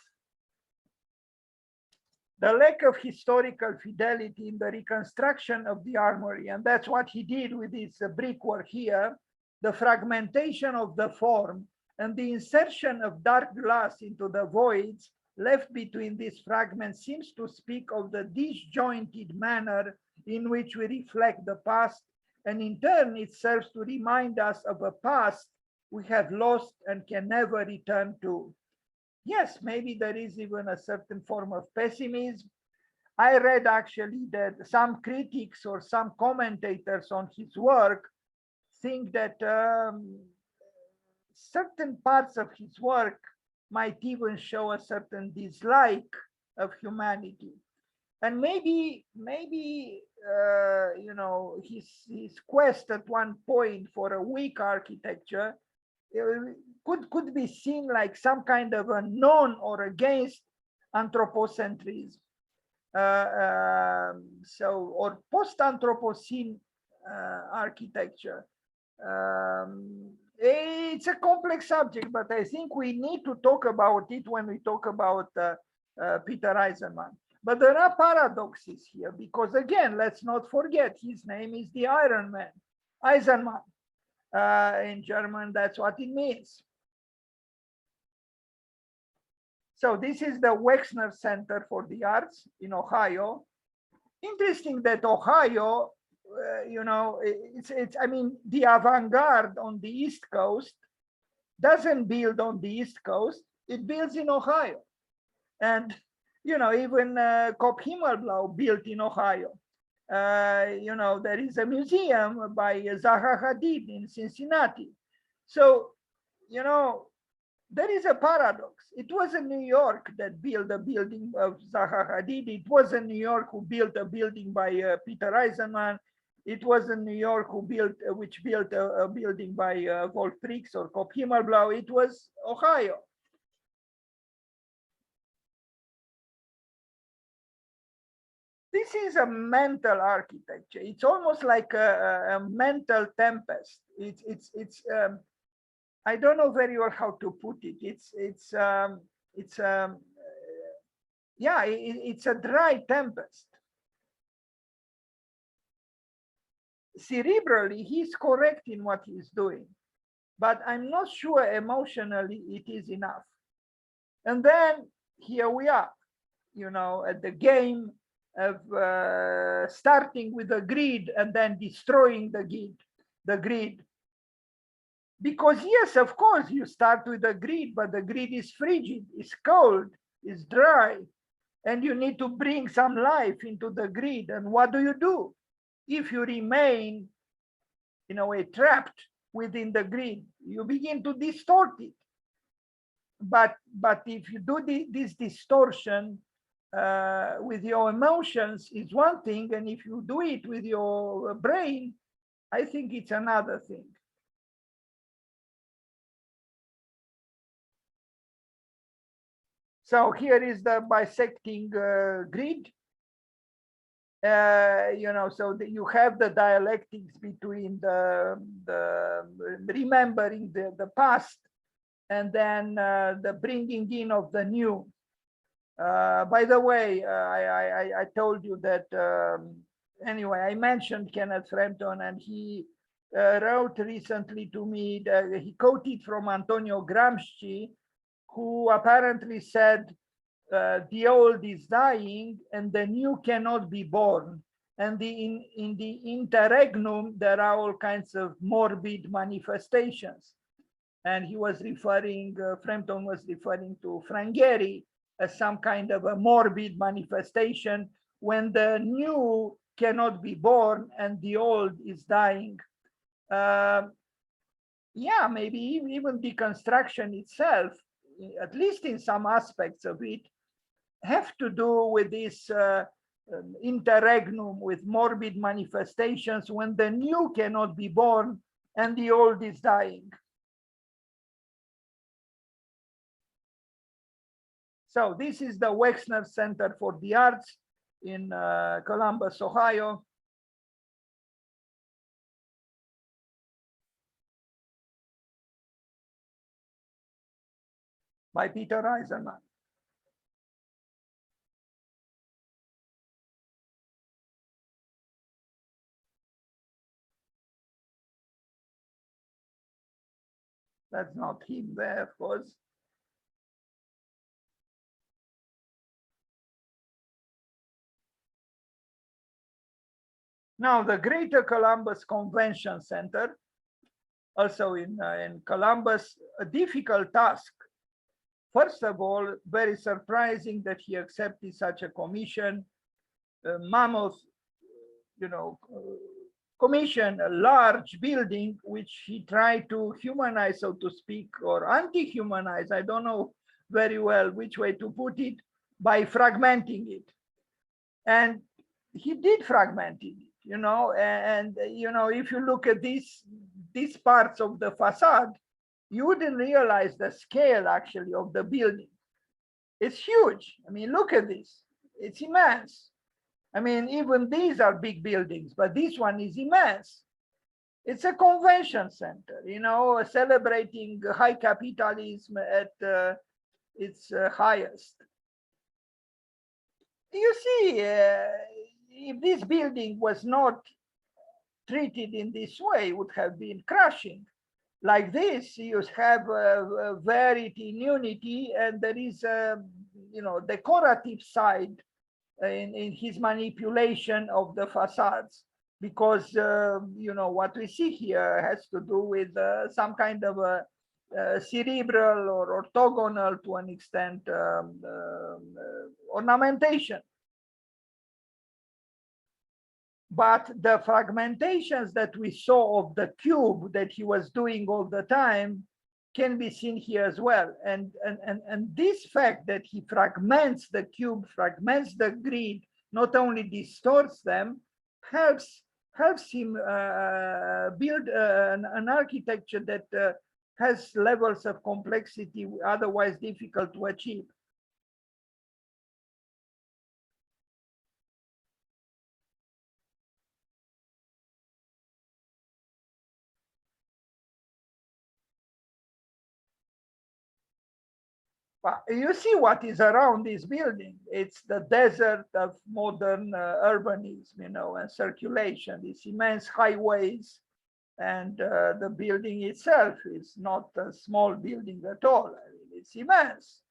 the lack of historical fidelity in the reconstruction of the armory. And that's what he did with this brickwork here, the fragmentation of the form and the insertion of dark glass into the voids left between these fragments seems to speak of the disjointed manner in which we reflect the past, and in turn it serves to remind us of a past we have lost and can never return to. Yes, maybe there is even a certain form of pessimism. I read actually that some critics or some commentators on his work think that certain parts of his work might even show a certain dislike of humanity. And maybe you know, his quest at one point for a weak architecture could be seen like some kind of a non or against anthropocentrism. So, or post-Anthropocene architecture. It's a complex subject, but I think we need to talk about it when we talk about Peter Eisenman. But there are paradoxes here, because again, let's not forget, his name is the Iron Man, Eisenman. In German, that's what it means. So this is the Wexner Center for the Arts in Ohio. Interesting that Ohio, you know, I mean, the avant-garde on the East Coast doesn't build on the East Coast, it builds in Ohio. And, you know, even Kop Himmelblau built in Ohio. You know, there is a museum by Zaha Hadid in Cincinnati. So, you know, there is a paradox. It wasn't New York that built a building of Zaha Hadid. It wasn't New York who built a building by Peter Eisenman. It wasn't New York who built a building by Wolf Prix or Kop Himmelblau. It was Ohio. This is a mental architecture. It's almost like a mental tempest. I don't know very well how to put it. It's a dry tempest. Cerebrally, he's correct in what he's doing, but I'm not sure emotionally it is enough. And then here we are, you know, at the game of starting with a grid and then destroying the grid. Because yes, of course, you start with a grid, but the grid is frigid, it's cold, it's dry, and you need to bring some life into the grid. And what do? If you remain, in a way, trapped within the grid, you begin to distort it. But if you do this distortion with your emotions is one thing, and if you do it with your brain, I think it's another thing. So here is the bisecting grid. You know, so that you have the dialectics between the remembering the past and then the bringing in of the new. By the way, I told you that anyway, I mentioned Kenneth Frampton, and he wrote recently to me that he quoted from Antonio Gramsci, who apparently said, the old is dying and the new cannot be born. And in the interregnum, there are all kinds of morbid manifestations. And he was referring, Frampton was referring to Frank Gehry as some kind of a morbid manifestation when the new cannot be born and the old is dying. Yeah, maybe even deconstruction itself, at least in some aspects of it, have to do with this interregnum with morbid manifestations when the new cannot be born and the old is dying. So this is the Wexner Center for the Arts in Columbus, Ohio. By Peter Eisenman. That's not him there, of course. Now, the Greater Columbus Convention Center, also in Columbus, a difficult task. First of all, very surprising that he accepted such a commission, a mammoth, commission, a large building, which he tried to humanize, so to speak, or anti-humanize, I don't know very well which way to put it, by fragmenting it. And he did fragment it, and if you look at these parts of the facade, you wouldn't realize the scale actually of the building. It's huge. I mean, look at this. It's immense. I mean, even these are big buildings, but this one is immense. It's a convention center, celebrating high capitalism at its highest. You see, if this building was not treated in this way, it would have been crushing. Like this, you have variety in unity, and there is a decorative side in his manipulation of the facades, because what we see here has to do with some kind of a cerebral or orthogonal, to an extent, ornamentation. But the fragmentations that we saw of the cube that he was doing all the time can be seen here as well. And this fact that he fragments the cube, fragments the grid, not only distorts them, helps him build an architecture that has levels of complexity otherwise difficult to achieve. You see what is around this building. It's the desert of modern urbanism, and circulation, these immense highways. And the building itself is not a small building at all. I mean, it's immense.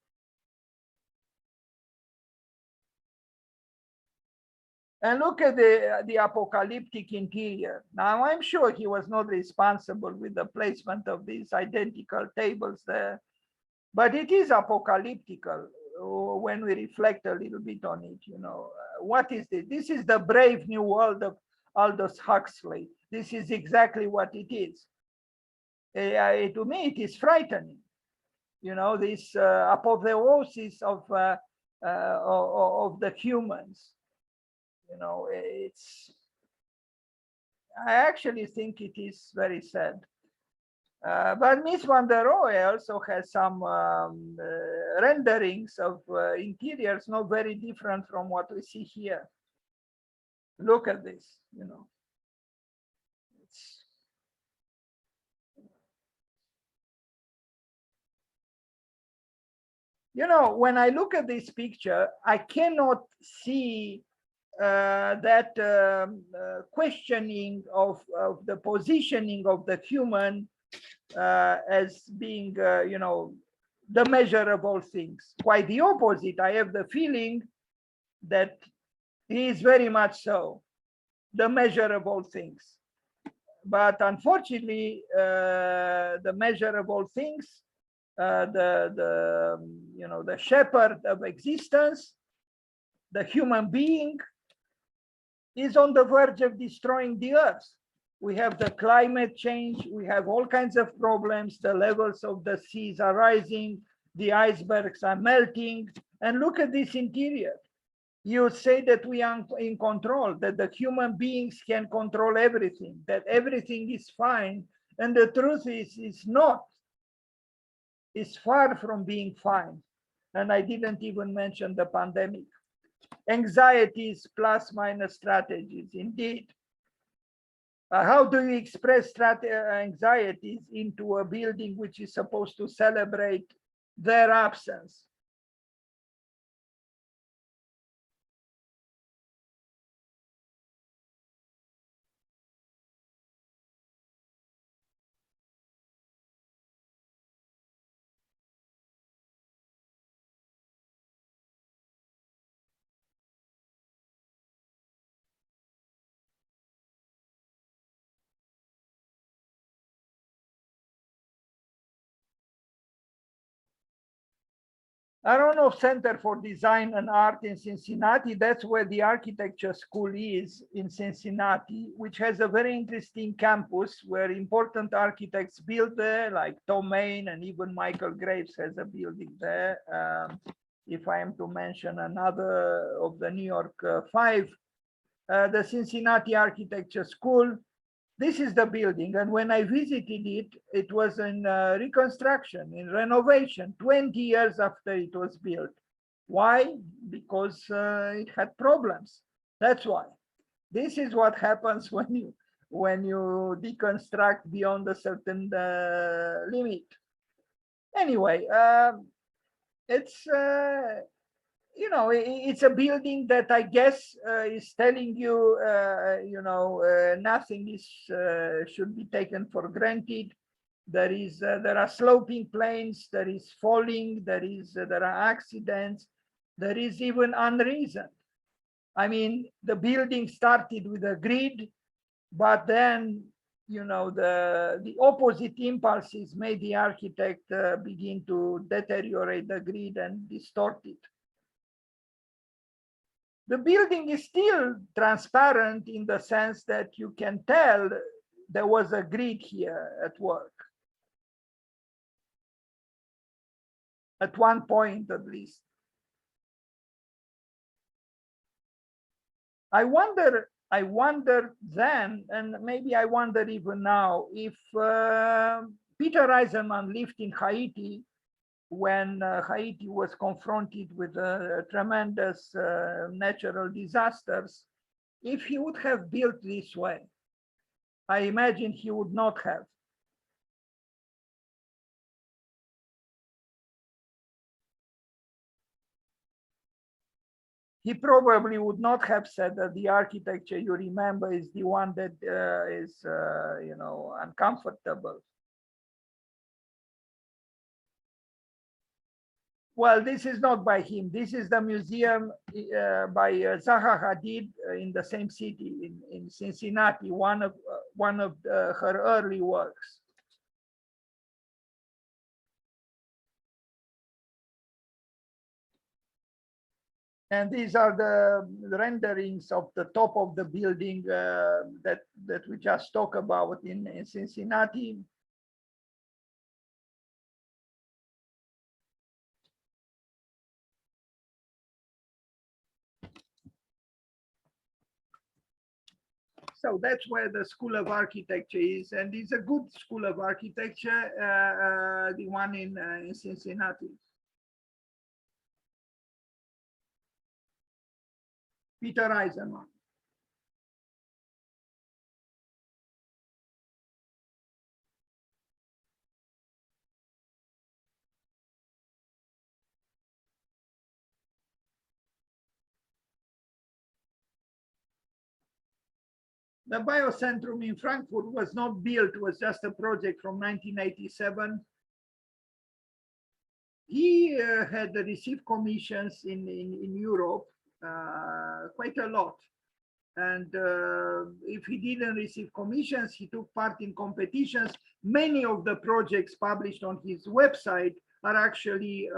And look at the apocalyptic interior. Now, I'm sure he was not responsible with the placement of these identical tables there, but it is apocalyptical when we reflect a little bit on it. What is this? This is the Brave New World of Aldous Huxley. This is exactly what it is. To me, it is frightening. This apotheosis of the humans. I actually think it is very sad. But Miss van der Rohe also has some renderings of interiors not very different from what we see here. Look at this, when I look at this picture, I cannot see that questioning of the positioning of the human as being, the measure of all things. Quite the opposite. I have the feeling that he is very much so, the measure of all things. But unfortunately, the measure of all things, the shepherd of existence, the human being, is on the verge of destroying the earth. We have the climate change, we have all kinds of problems, the levels of the seas are rising, the icebergs are melting, and look at this interior. You say that we are in control, that the human beings can control everything, that everything is fine, and the truth is not. It's far from being fine. And I didn't even mention the pandemic. Anxieties plus minus strategies, indeed. How do you express anxieties into a building which is supposed to celebrate their absence? Aronoff Center for Design and Art in Cincinnati. That's where the architecture school is in Cincinnati, which has a very interesting campus where important architects build there, like Tom Main and even Michael Graves has a building there. If I am to mention another of the New York Five, the Cincinnati Architecture School. This is the building, and when I visited it, it was in reconstruction, in renovation, 20 years after it was built. Why? Because it had problems. That's why. This is what happens when you deconstruct beyond a certain limit. Anyway, it's you know, it's a building that I guess is telling you, you know, nothing is should be taken for granted. There are sloping planes, there is falling, there are accidents, there is even unreason. I mean, the building started with a grid, but then, you know, the opposite impulses made the architect begin to deteriorate the grid and distort it. The building is still transparent in the sense that you can tell there was a grid here at work. At one point, at least. I wonder then, and maybe I wonder even now, if Peter Eisenman lived in Haiti when Haiti was confronted with tremendous natural disasters, if he would have built this way. I imagine he would not have. He probably would not have said that the architecture you remember is the one that is, you know, uncomfortable. Well, this is not by him. This is the museum by Zaha Hadid in the same city in Cincinnati, one of her early works. And these are the renderings of the top of the building that we just talked about in Cincinnati. So that's where the School of Architecture is, and it's a good School of Architecture, the one in Cincinnati. Peter Eisenman. The Biocentrum in Frankfurt was not built, it was just a project from 1987. He had received commissions in Europe, quite a lot. And if he didn't receive commissions, he took part in competitions. Many of the projects published on his website are actually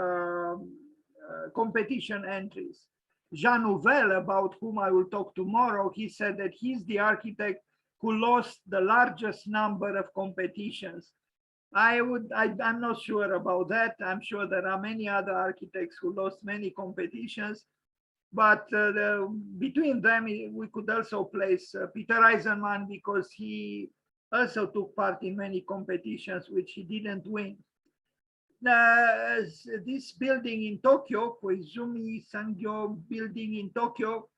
competition entries. Jean Nouvel, about whom I will talk tomorrow, he said that he's the architect who lost the largest number of competitions. I'm not sure about that. I'm sure there are many other architects who lost many competitions, but between them, we could also place Peter Eisenman, because he also took part in many competitions, which he didn't win. This building in Tokyo, Koizumi Sangyo building in Tokyo,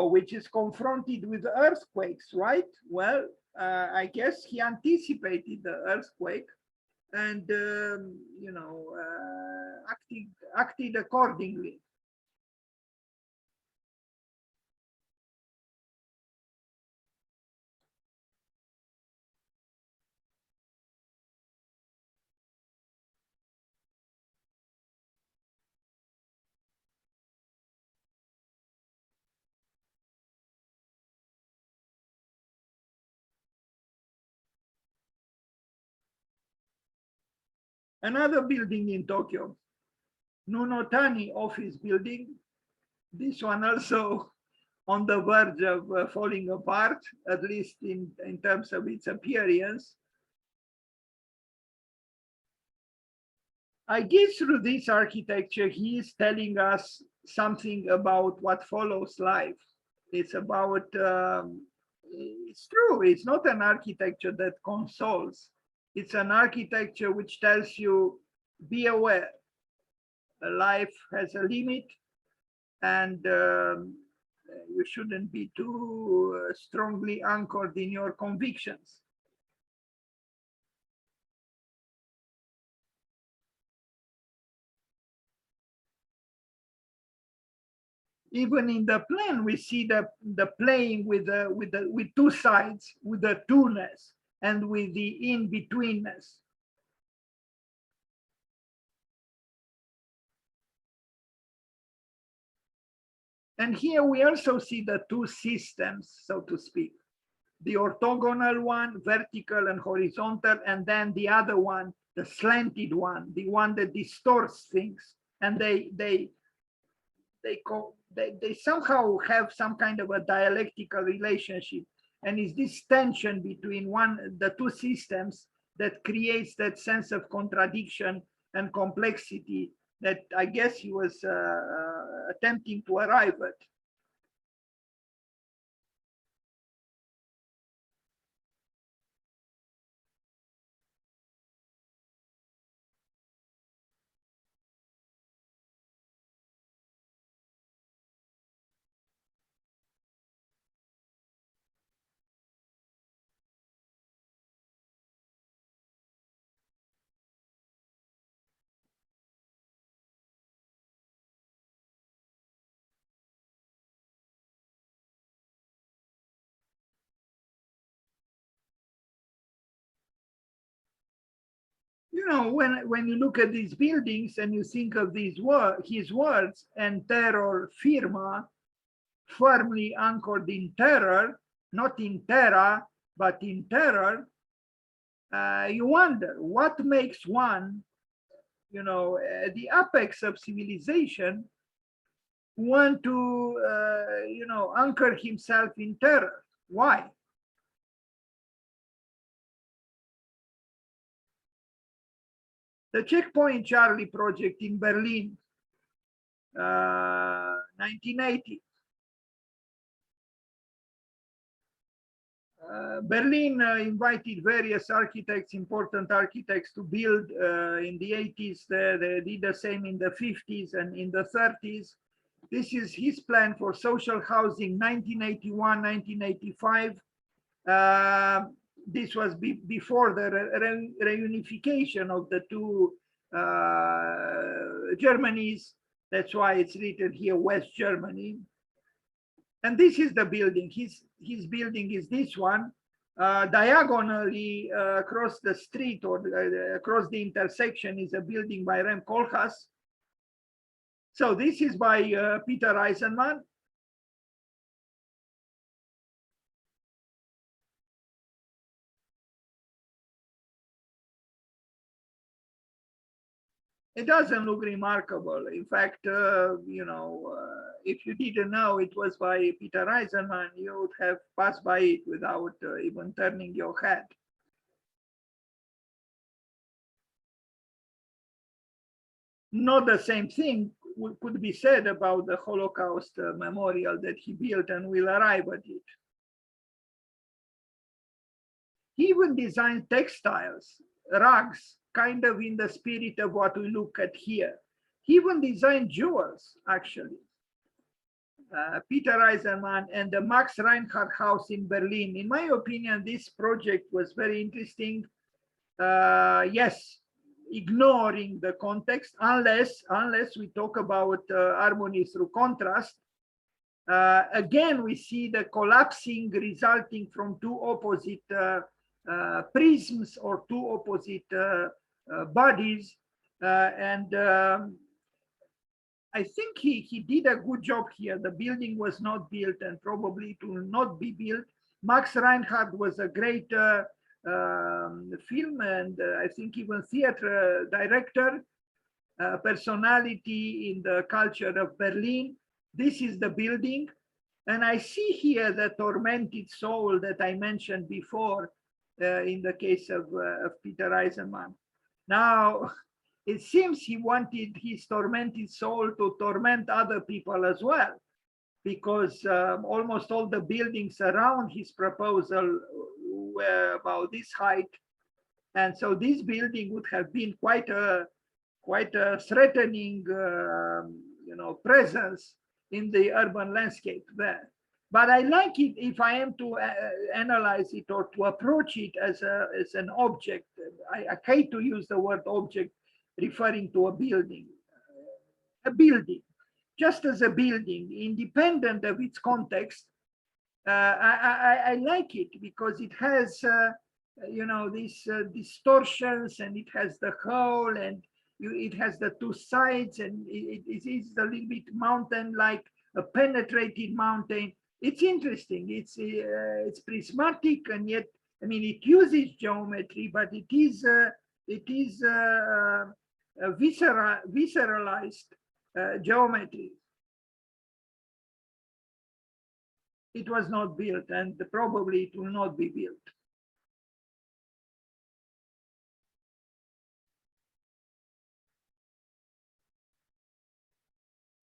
which is confronted with earthquakes, right? Well, I guess he anticipated the earthquake and, you know, acted accordingly. Another building in Tokyo, Nunotani office building. This one also on the verge of falling apart, at least in terms of its appearance. I guess through this architecture, he is telling us something about what follows life. It's about, it's true, it's not an architecture that consoles. It's an architecture which tells you, be aware, life has a limit, and you shouldn't be too strongly anchored in your convictions. Even in the plan, we see the playing with two sides, with the twoness and with the in-betweenness. And here we also see the two systems, so to speak, the orthogonal one, vertical and horizontal, and then the other one, the slanted one, the one that distorts things. And they somehow have some kind of a dialectical relationship. And it's this tension between the two systems that creates that sense of contradiction and complexity that I guess he was attempting to arrive at. You know, when you look at these buildings and you think of his words, and terror firma, firmly anchored in terror, not in terra, but in terror, you wonder what makes one, you know, the apex of civilization, want to, you know, anchor himself in terror. Why? The Checkpoint Charlie project in Berlin, 1980. Berlin invited various architects, important architects, to build in the 80s. They did the same in the 50s and in the 30s. This is his plan for social housing, 1981, 1985. This was before the reunification of the two Germanys. That's why it's written here, West Germany. And this is the building. His building is this one. Diagonally across the street or across the intersection is a building by Rem Koolhaas. So this is by Peter Eisenman. It doesn't look remarkable. In fact, you know, if you didn't know it was by Peter Eisenman, you would have passed by it without even turning your head. Not the same thing could be said about the Holocaust memorial that he built, and we'll arrive at it. He even designed textiles, rugs, kind of in the spirit of what we look at here. He even designed jewels, actually. Peter Eisenman and the Max Reinhardt house in Berlin. In my opinion, this project was very interesting. Yes, ignoring the context, unless we talk about harmony through contrast. Again, we see the collapsing resulting from two opposite prisms or two opposite bodies. I think he did a good job here. The building was not built and probably it will not be built. Max Reinhardt was a great film and I think even theater director. personality in the culture of Berlin. This is the building. And I see here the tormented soul that I mentioned before in the case of Peter Eisenman. Now, it seems he wanted his tormented soul to torment other people as well, because almost all the buildings around his proposal were about this height. And so this building would have been quite a threatening presence in the urban landscape there. But I like it if I am to analyze it or to approach it as an object. I hate to use the word object referring to a building. Just as a building, independent of its context. I like it because it has these distortions, and it has the whole, and it has the two sides, and it is a little bit mountain-like, a penetrated mountain. It's interesting. It's prismatic, and yet, I mean, it uses geometry, but it is visceralized geometry. It was not built, and probably it will not be built.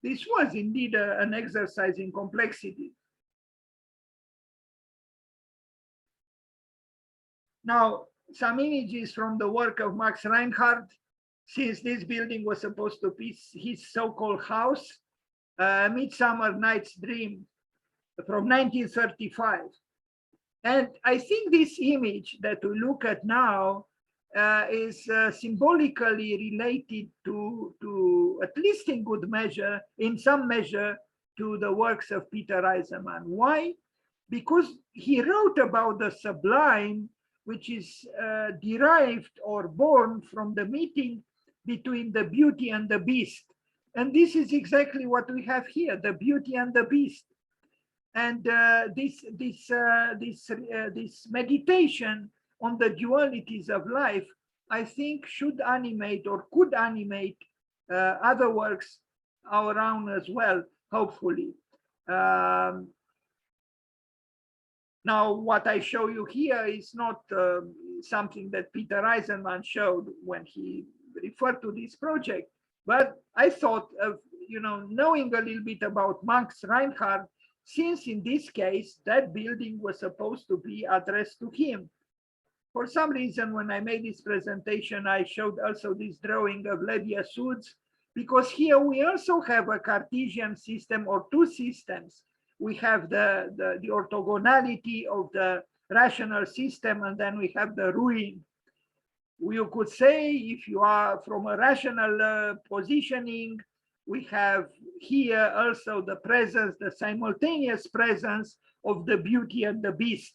This was indeed an exercise in complexity. Now, some images from the work of Max Reinhardt, since this building was supposed to be his so-called house, Midsummer Night's Dream from 1935. And I think this image that we look at now is symbolically related to, at least in good measure, in some measure, to the works of Peter Eisenman. Why? Because he wrote about the sublime, which is derived or born from the meeting between the beauty and the beast. And this is exactly what we have here, the beauty and the beast. And this meditation on the dualities of life, I think should animate or could animate other works around as well, hopefully. Now, what I show you here is not something that Peter Eisenman showed when he referred to this project, but I thought of, knowing a little bit about Max Reinhardt, since in this case, that building was supposed to be addressed to him. For some reason, when I made this presentation, I showed also this drawing of Lévi-Assouds, because here we also have a Cartesian system or two systems. We have the orthogonality of the rational system, and then we have the ruin. You could say, if you are from a rational positioning, we have here also the presence, the simultaneous presence of the beauty and the beast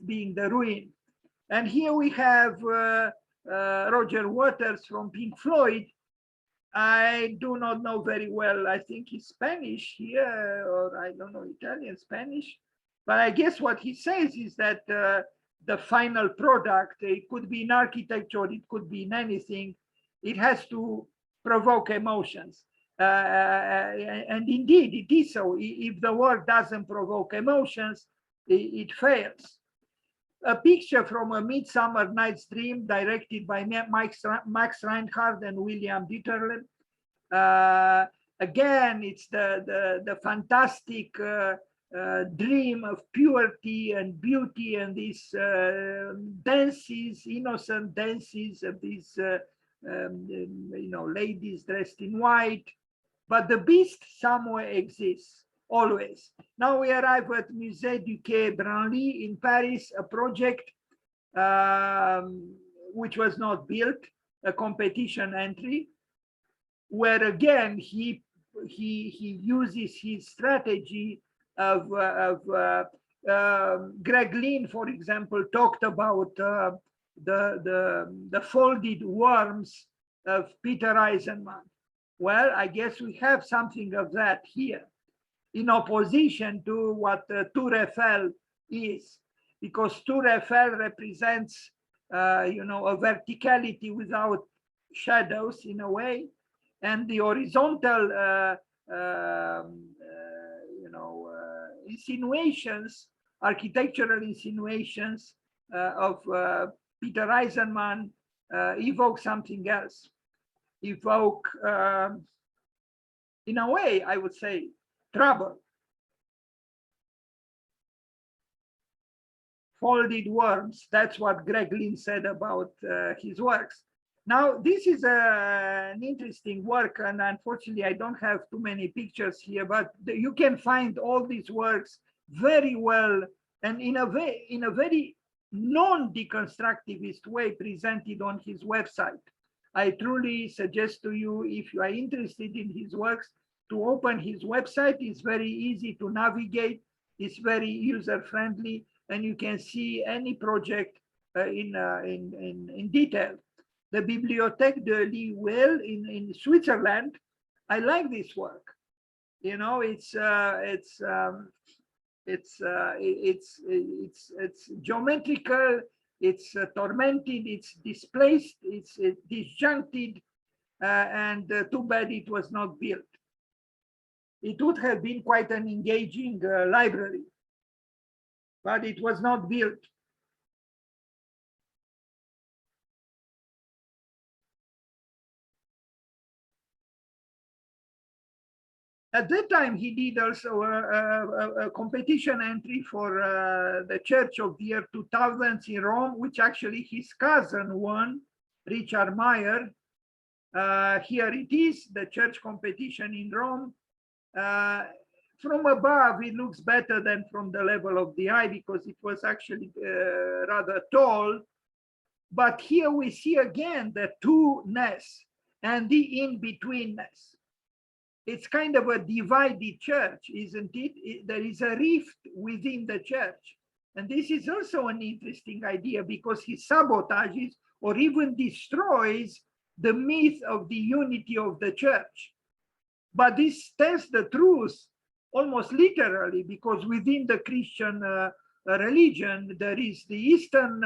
being the ruin. And here we have Roger Waters from Pink Floyd. I do not know very well. I think he's Spanish here, or I don't know, Italian, Spanish. But I guess what he says is that the final product, it could be in architecture, it could be in anything. It has to provoke emotions. And indeed, it is so. If the work doesn't provoke emotions, it fails. A picture from A Midsummer Night's Dream, directed by Max Reinhardt and William Dieterle. Again, it's the fantastic dream of purity and beauty, and these dances, innocent dances of these ladies dressed in white. But the beast somewhere exists, always. Now we arrive at Musée du Quai Branly in Paris, a project which was not built, a competition entry, where again he uses his strategy of Greg Lynn, for example, talked about the folded worms of Peter Eisenman. Well, I guess we have something of that here, in opposition to what Tour Eiffel is, because Tour Eiffel represents, a verticality without shadows in a way, and the horizontal insinuations, architectural insinuations of Peter Eisenman evoke something else, evoke, in a way, I would say, trouble. Folded worms, that's what Greg Lynn said about his works. Now, this is an interesting work, and unfortunately, I don't have too many pictures here, but you can find all these works very well and in a very non-deconstructivist way presented on his website. I truly suggest to you, if you are interested in his works, to open his website. It's very easy to navigate. It's very user-friendly, and you can see any project in detail. The Bibliothèque de l'Île in Switzerland, I like this work. You know, it's geometrical, it's tormented, it's displaced, it's disjuncted, and too bad it was not built. It would have been quite an engaging library, but it was not built. At that time, he did also a competition entry for the Church of the year 2000 in Rome, which actually his cousin won, Richard Meyer. Here it is, the church competition in Rome. From above, it looks better than from the level of the eye because it was actually rather tall. But here we see again the Twoness and the in-betweenness. It's kind of a divided church, isn't it? There is a rift within the church. And this is also an interesting idea because he sabotages or even destroys the myth of the unity of the church. But this tells the truth almost literally, because within the Christian religion, there is the Eastern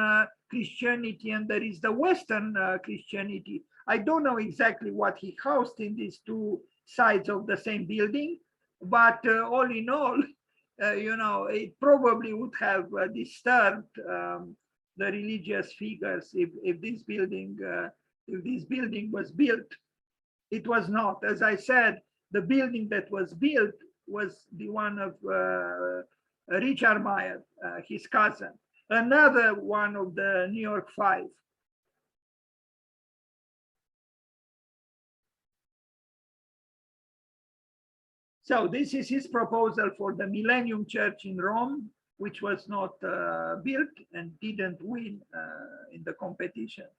Christianity and there is the Western Christianity. I don't know exactly what he housed in these two sides of the same building, but all in all, you know, it probably would have disturbed the religious figures if this building was built. It was not. As I said, the building that was built was the one of Richard Meyer, his cousin, another one of the New York Five. So this is his proposal for the Millennium Church in Rome, which was not built and didn't win in the competition.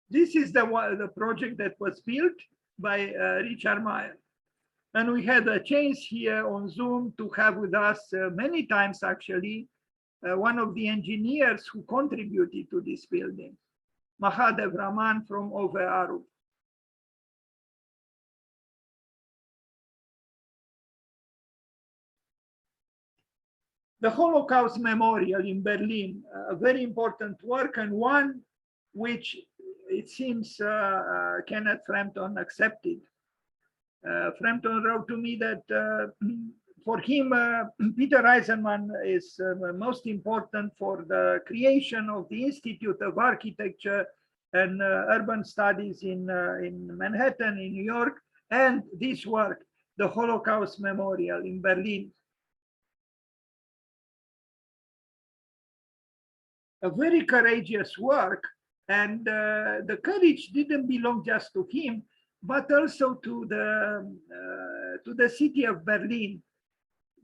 This is the project that was built by Richard Meyer. And we had a chance here on Zoom to have with us many times, actually, one of the engineers who contributed to this building, Mahadev Raman from Ovearu. The Holocaust Memorial in Berlin, a very important work, and one which it seems Kenneth Frampton accepted. Frampton wrote to me that for him, Peter Eisenman is most important for the creation of the Institute of Architecture and Urban Studies in Manhattan, in New York, and this work, the Holocaust Memorial in Berlin. A very courageous work, and the courage didn't belong just to him, but also to the city of Berlin,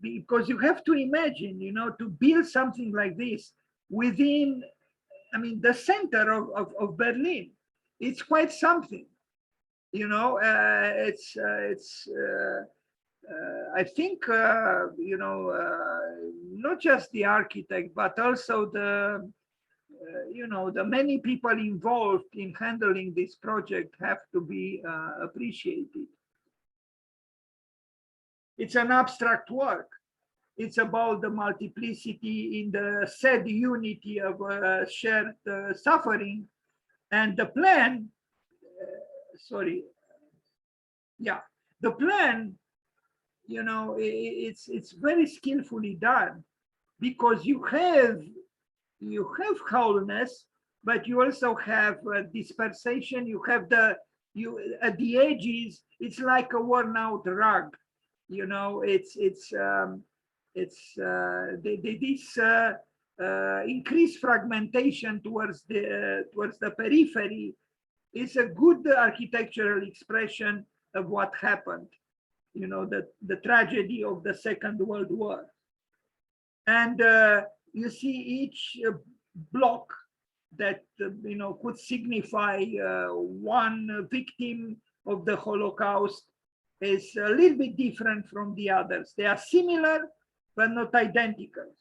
because you have to imagine, you know, to build something like this within, I mean, the center of Berlin. It's quite something, you know. I think you know, not just the architect, but also you know, the many people involved in handling this project have to be appreciated. It's an abstract work. It's about the multiplicity in the sad unity of shared suffering. And the plan, the plan, you know, it's very skillfully done, because you have wholeness, but you also have dispersation. You have at the edges, it's like a worn out rug, you know. This increased fragmentation towards the periphery is a good architectural expression of what happened, you know, the tragedy of the Second World War. And you see each block that you know, could signify one victim of the Holocaust is a little bit different from the others. They are similar, but not identical.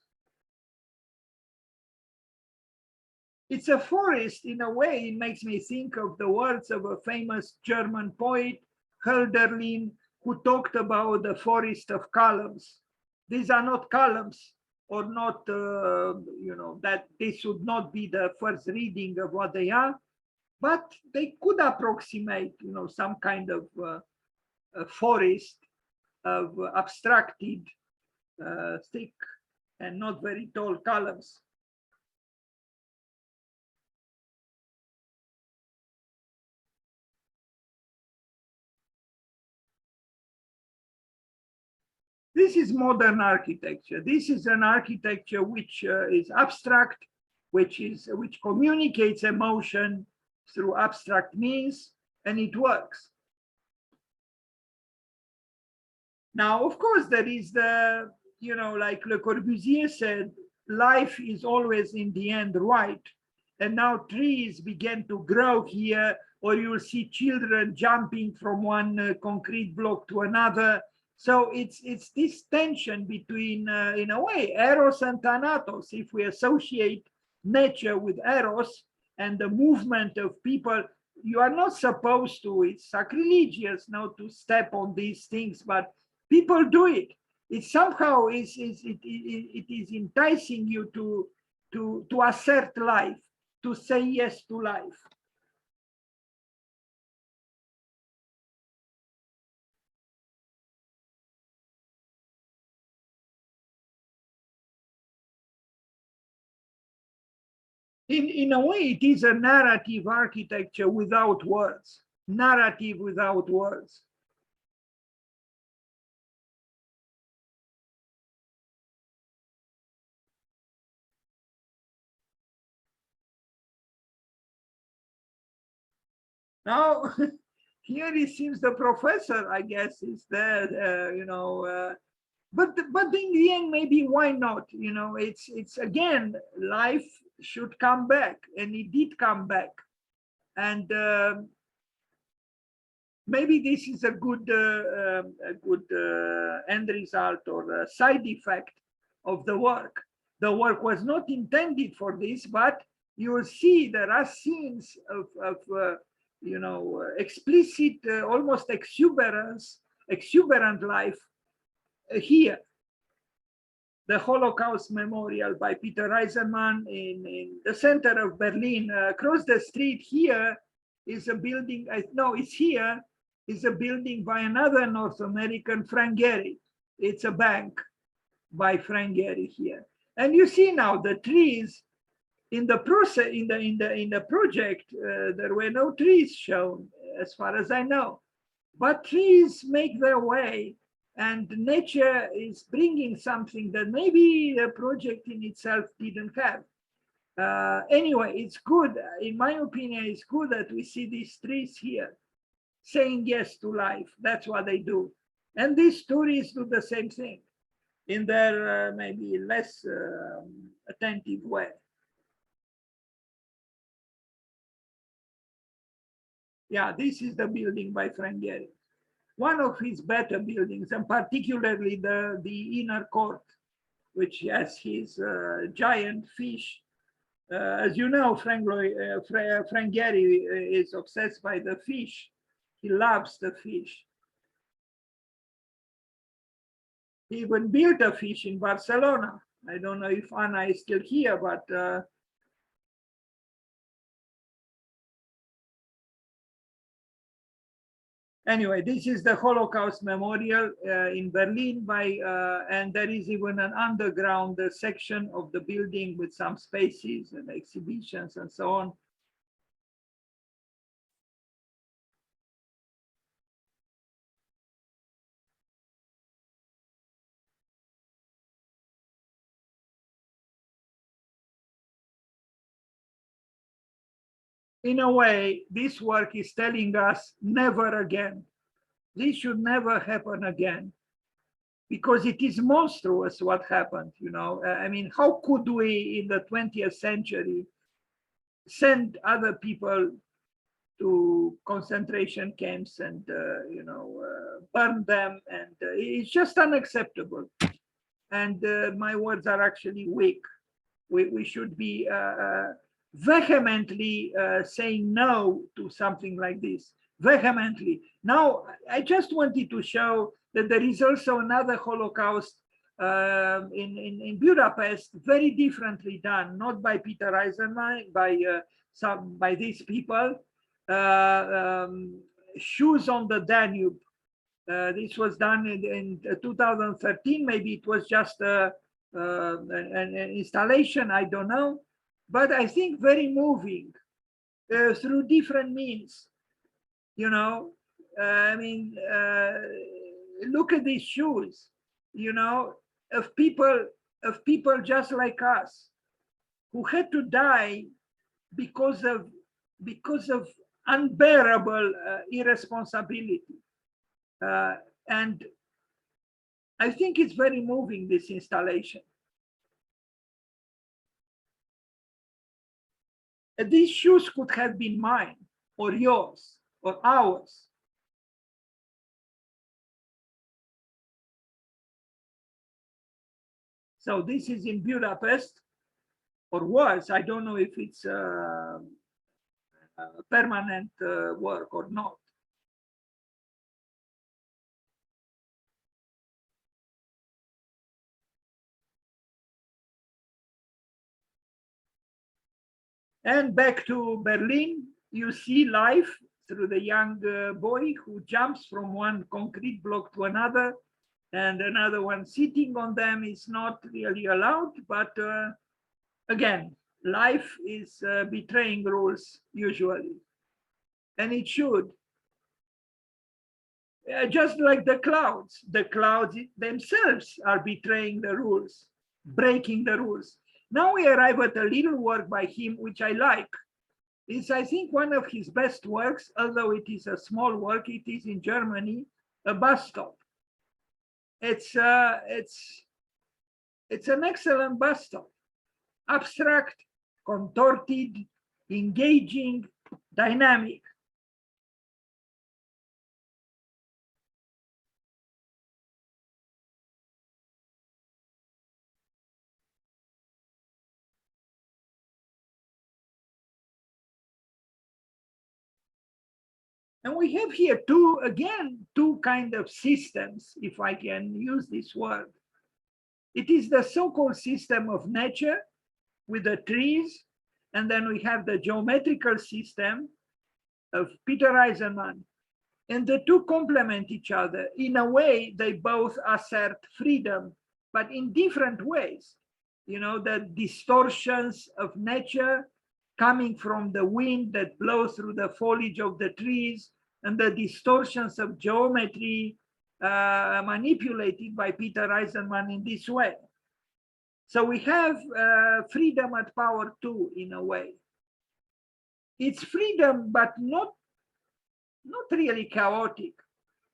It's a forest in a way. It makes me think of the words of a famous German poet, Hölderlin, who talked about the forest of columns. These are not columns, or not, you know, that this should not be the first reading of what they are, but they could approximate, you know, some kind of a forest of abstracted, thick and not very tall columns. This is modern architecture. This is an architecture which is abstract, which communicates emotion through abstract means, and it works. Now, of course, there is the, you know, like Le Corbusier said, life is always in the end right. And now trees began to grow here, or you'll see children jumping from one concrete block to another. So it's this tension between, in a way, eros and thanatos. If we associate nature with eros and the movement of people, you are not supposed to, it's sacrilegious now to step on these things, but people do it. It somehow it is enticing you to assert life, to say yes to life. In a way, it is a narrative architecture without words, narrative without words. Now, here it seems the professor, I guess, is there, you know, but in the end, maybe why not? You know, it's again, life should come back, and it did come back, and maybe this is a good end result or a side effect of the work. The work was not intended for this, but you will see there are scenes of you know, explicit, almost exuberant life here. The Holocaust Memorial by Peter Eisenman in the center of Berlin. Across the street here is a building, no, it's here, is a building by another North American, Frank Gehry. It's a bank by Frank Gehry here. And you see now the trees in the process, in the project, there were no trees shown as far as I know, but trees make their way, and nature is bringing something that maybe the project in itself didn't have. Anyway, it's good, in my opinion, it's good that we see these trees here saying yes to life. That's what they do. And these tourists do the same thing in their maybe less attentive way. Yeah, this is the building by Frank Gehry. One of his better buildings, and particularly the inner court, which has his giant fish As you know, Frank Gehry is obsessed by the fish. He loves the fish. He even built a fish in Barcelona. I don't know if Anna is still here, but anyway, this is the Holocaust Memorial in Berlin and there is even an underground section of the building with some spaces and exhibitions and so on. In a way, this work is telling us never again. This should never happen again, because it is monstrous what happened. You know, I mean, how could we in the 20th century send other people to concentration camps and burn them? And it's just unacceptable. And my words are actually weak. We should be vehemently saying no to something like this, vehemently. Now, I just wanted to show that there is also another Holocaust in Budapest, very differently done, not by Peter Eisenman, by these people. Shoes on the Danube. This was done in 2013. Maybe it was just an installation, I don't know, but I think very moving through different means. You know, I mean, look at these shoes, you know, of people just like us who had to die because of unbearable irresponsibility. And I think it's very moving, this installation. These shoes could have been mine or yours or ours. So this is in Budapest, or was. I don't know if it's a permanent work or not. And back to Berlin, you see life through the young boy who jumps from one concrete block to another, and another one sitting on them is not really allowed. But again, life is betraying rules usually, and it should. Just like the clouds themselves are betraying the rules, breaking the rules. Now we arrive at a little work by him, which I like. It's, I think, one of his best works, although it is a small work. It is in Germany, a bus stop. It's an excellent bus stop. Abstract, contorted, engaging, dynamic. And we have here two kind of systems, if I can use this word. It is the so-called system of nature with the trees, and then we have the geometrical system of Peter Eisenman. And the two complement each other. In a way, they both assert freedom, but in different ways. You know, the distortions of nature coming from the wind that blows through the foliage of the trees, and the distortions of geometry manipulated by Peter Eisenman in this way. So we have freedom at power too, in a way. It's freedom, but not really chaotic.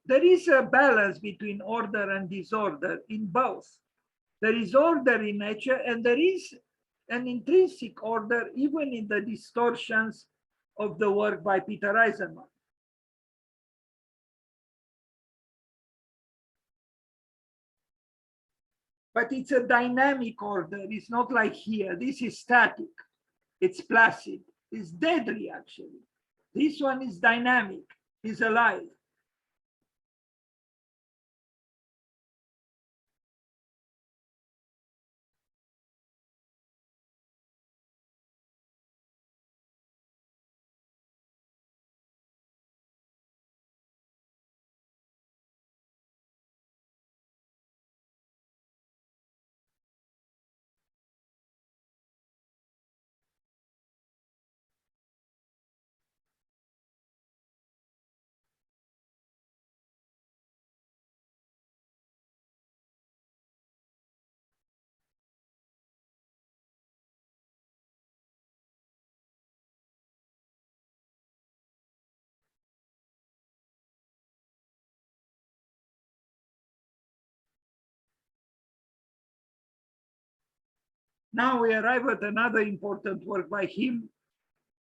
There is a balance between order and disorder in both. There is order in nature, and there is an intrinsic order even in the distortions of the work by Peter Eisenman. But it's a dynamic order. It's not like here. This is static. it's placid, it's deadly actually. This one is dynamic, is alive. Now we arrive at another important work by him.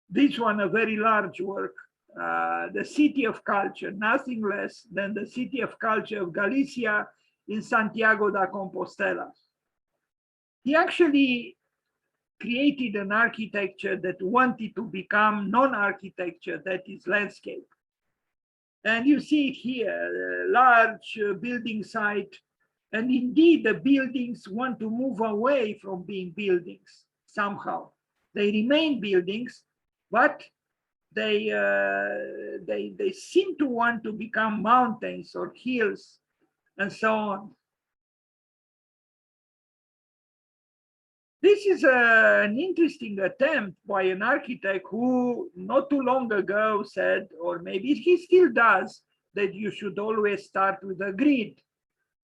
This one, a very large work, The City of Culture, nothing less than the City of Culture of Galicia in Santiago da Compostela. He actually created an architecture that wanted to become non-architecture, that is landscape. And you see it here, a large building site. And indeed, the buildings want to move away from being buildings somehow. They remain buildings, but they seem to want to become mountains or hills and so on. This is an interesting attempt by an architect who not too long ago said, or maybe he still does, that you should always start with a grid.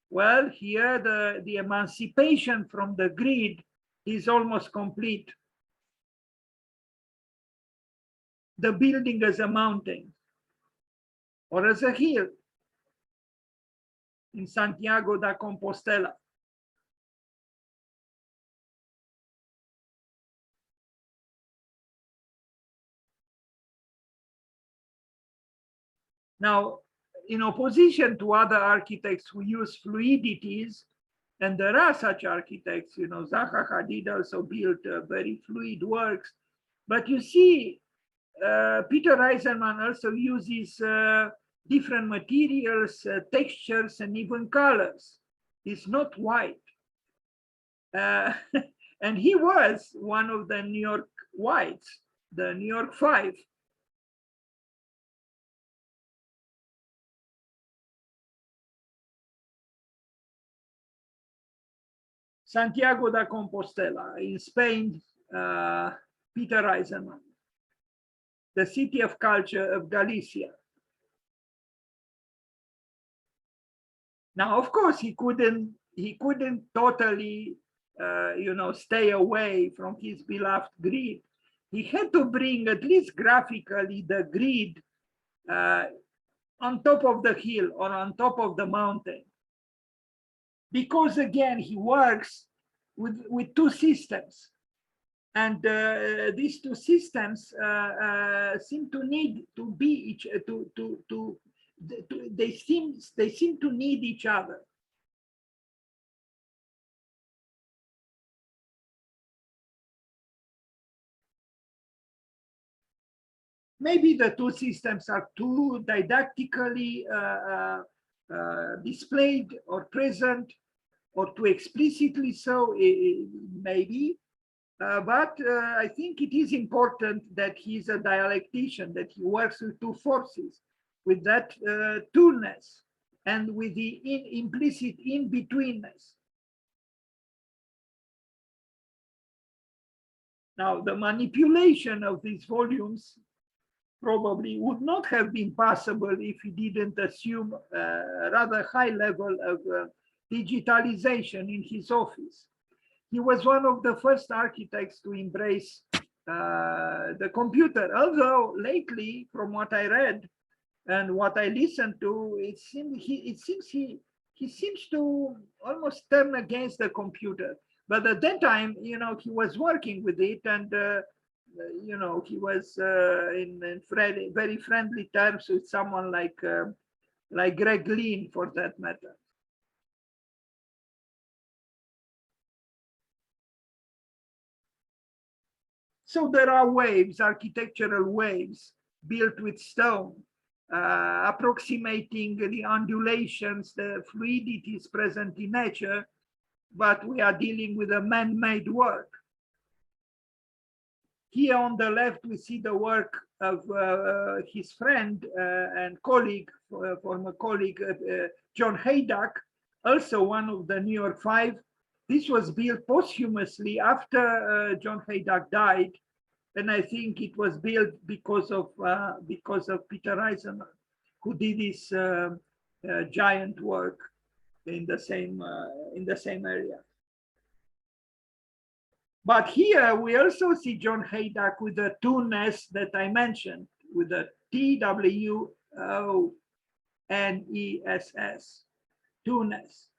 Well, here the emancipation from the grid is almost complete. The building as a mountain or as a hill in Santiago da Compostela. Now, in opposition to other architects who use fluidities, and there are such architects, you know, Zaha Hadid also built very fluid works, but you see, Peter Eisenman also uses different materials, textures, and even colors. It's not white. And he was one of the New York Whites, the New York Five. Santiago da Compostela in Spain, Peter Eisenman. The City of Culture of Galicia. Now, of course, he couldn't totally, you know, stay away from his beloved grid. He had to bring, at least graphically, the grid on top of the hill or on top of the mountain. Because again, he works with two systems. And these two systems seem to need to be they seem to need each other. Maybe the two systems are too didactically displayed or present, or too explicitly so, maybe. But I think it is important that he's a dialectician, that he works with two forces, with that twoness and with the implicit in-betweenness. Now, the manipulation of these volumes probably would not have been possible if he didn't assume a rather high level of digitalization in his office. He was one of the first architects to embrace the computer, although lately, from what I read and what I listened to, it seems he seems to almost turn against the computer. But at that time, you know, he was working with it, and you know, he was in very friendly terms with someone like Greg Lean, for that matter. So there are waves, architectural waves built with stone, approximating the undulations, the fluidities present in nature, but we are dealing with a man-made work. Here on the left, we see the work of his friend and colleague, former colleague, John Haydock, also one of the New York Five. This was built posthumously after John Haydock died, and I think it was built because of Peter Eisenman, who did this giant work in the same area. But here we also see John Haydock with the Twoness that I mentioned, with the Twoness, Twoness.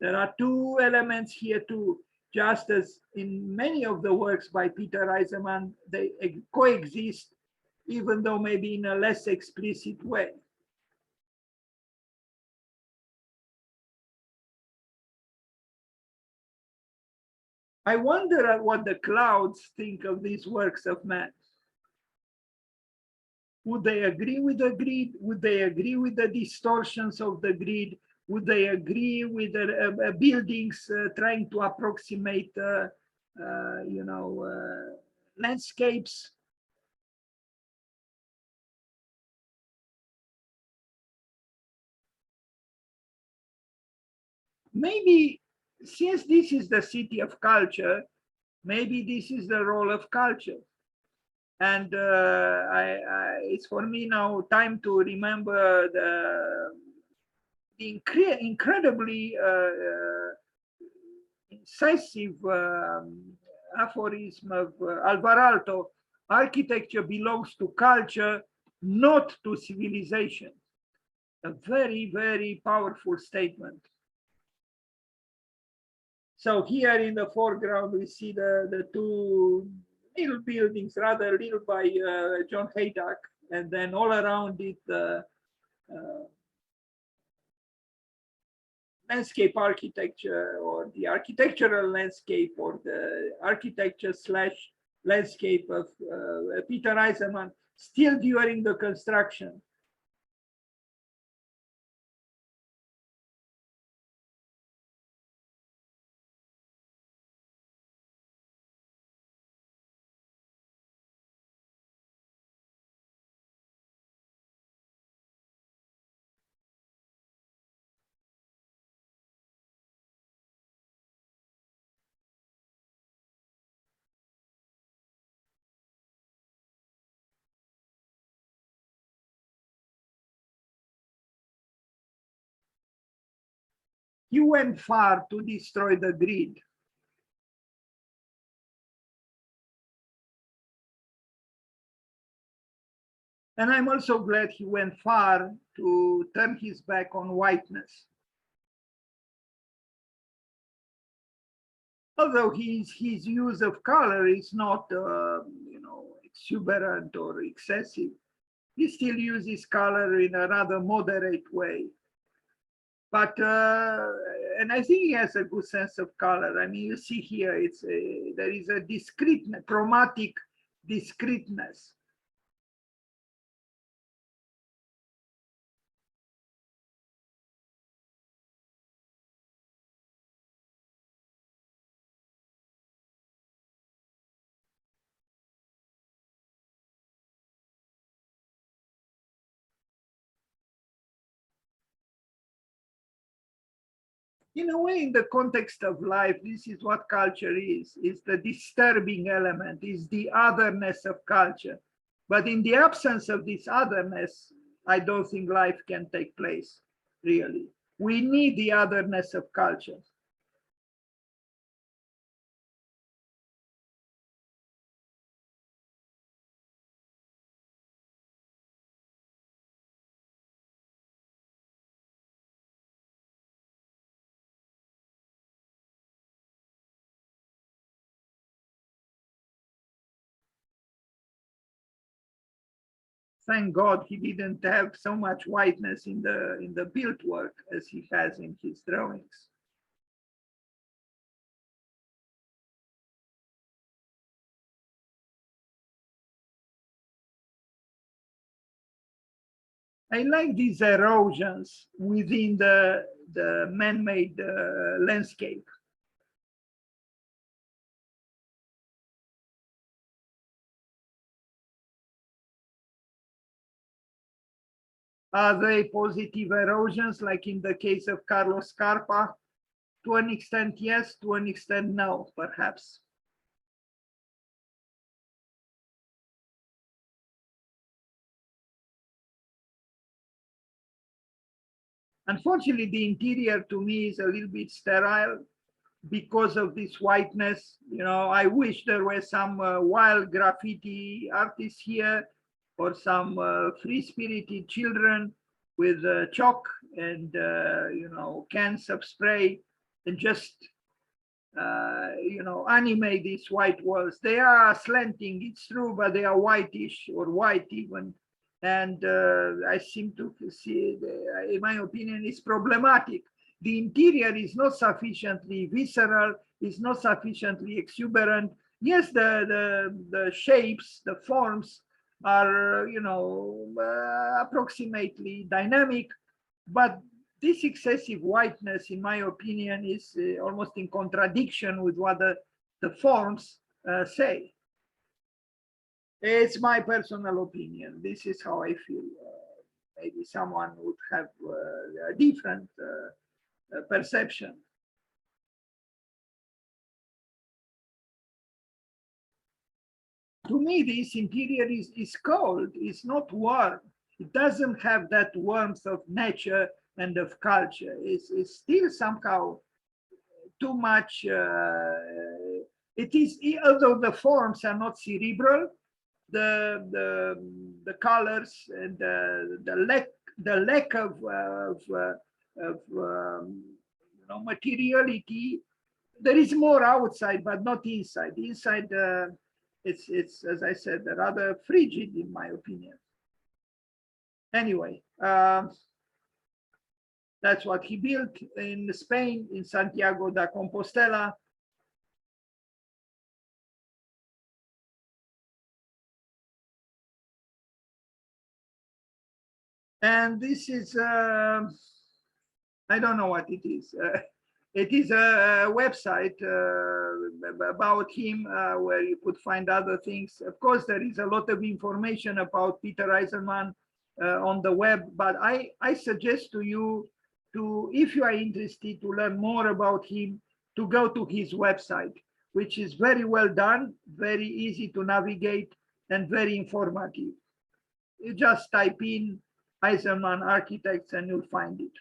There are two elements here too, just as in many of the works by Peter Eisenman, they coexist, even though maybe in a less explicit way. I wonder what the clouds think of these works of man. Would they agree with the grid? Would they agree with the distortions of the grid? Would they agree with the buildings trying to approximate, landscapes? Maybe, since this is the city of culture, maybe this is the role of culture. And it's for me now time to remember the incredibly incisive aphorism of Alvar Aalto: architecture belongs to culture, not to civilization. A very, very powerful statement. So here in the foreground, we see the two little buildings, rather little, by John Haydock, and then all around it, landscape architecture, or the architectural landscape, or the architecture / landscape of Peter Eisenman, still during the construction. He went far to destroy the grid. And I'm also glad he went far to turn his back on whiteness. Although his use of color is not, exuberant or excessive, he still uses color in a rather moderate way. But and I think he has a good sense of color. I mean, you see here, there is a discrete, chromatic discreteness. In a way, in the context of life, this is what culture is the disturbing element, is the otherness of culture. But in the absence of this otherness, I don't think life can take place, really. We need the otherness of culture. Thank God he didn't have so much whiteness in the built work as he has in his drawings. I like these erosions within the man-made landscape. Are they positive erosions, like in the case of Carlos Scarpa? To an extent, yes. To an extent, no, perhaps. Unfortunately, the interior to me is a little bit sterile because of this whiteness. You know, I wish there were some wild graffiti artists here, or some free-spirited children with chalk and you know, cans of spray, and just you know, animate these white walls. They are slanting, it's true, but they are whitish or white even. And I seem to see, in my opinion, it's problematic. The interior is not sufficiently visceral, is not sufficiently exuberant. Yes, the shapes, the forms are, you know, approximately dynamic, but this excessive whiteness, in my opinion, is almost in contradiction with what the forms say. It's my personal opinion. This is how I feel. Maybe someone would have a different perception. To me, this interior is cold, it's not warm. It doesn't have that warmth of nature and of culture. It's still somehow too much. It is, although the forms are not cerebral, the colors and the lack of you know, materiality. There is more outside, but not inside. Inside, it's as I said, rather frigid, in my opinion. Anyway, that's what he built in Spain, in Santiago de Compostela. And this is, I don't know what it is. It is a website about him where you could find other things. Of course, there is a lot of information about Peter Eisenman on the web, but I suggest to you to, if you are interested to learn more about him, to go to his website, which is very well done, very easy to navigate, and very informative. You just type in Eisenman Architects and you'll find it.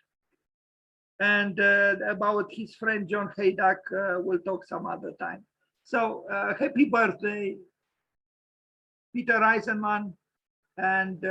And about his friend John Haydock, we'll talk some other time. So happy birthday, Peter Eisenman, and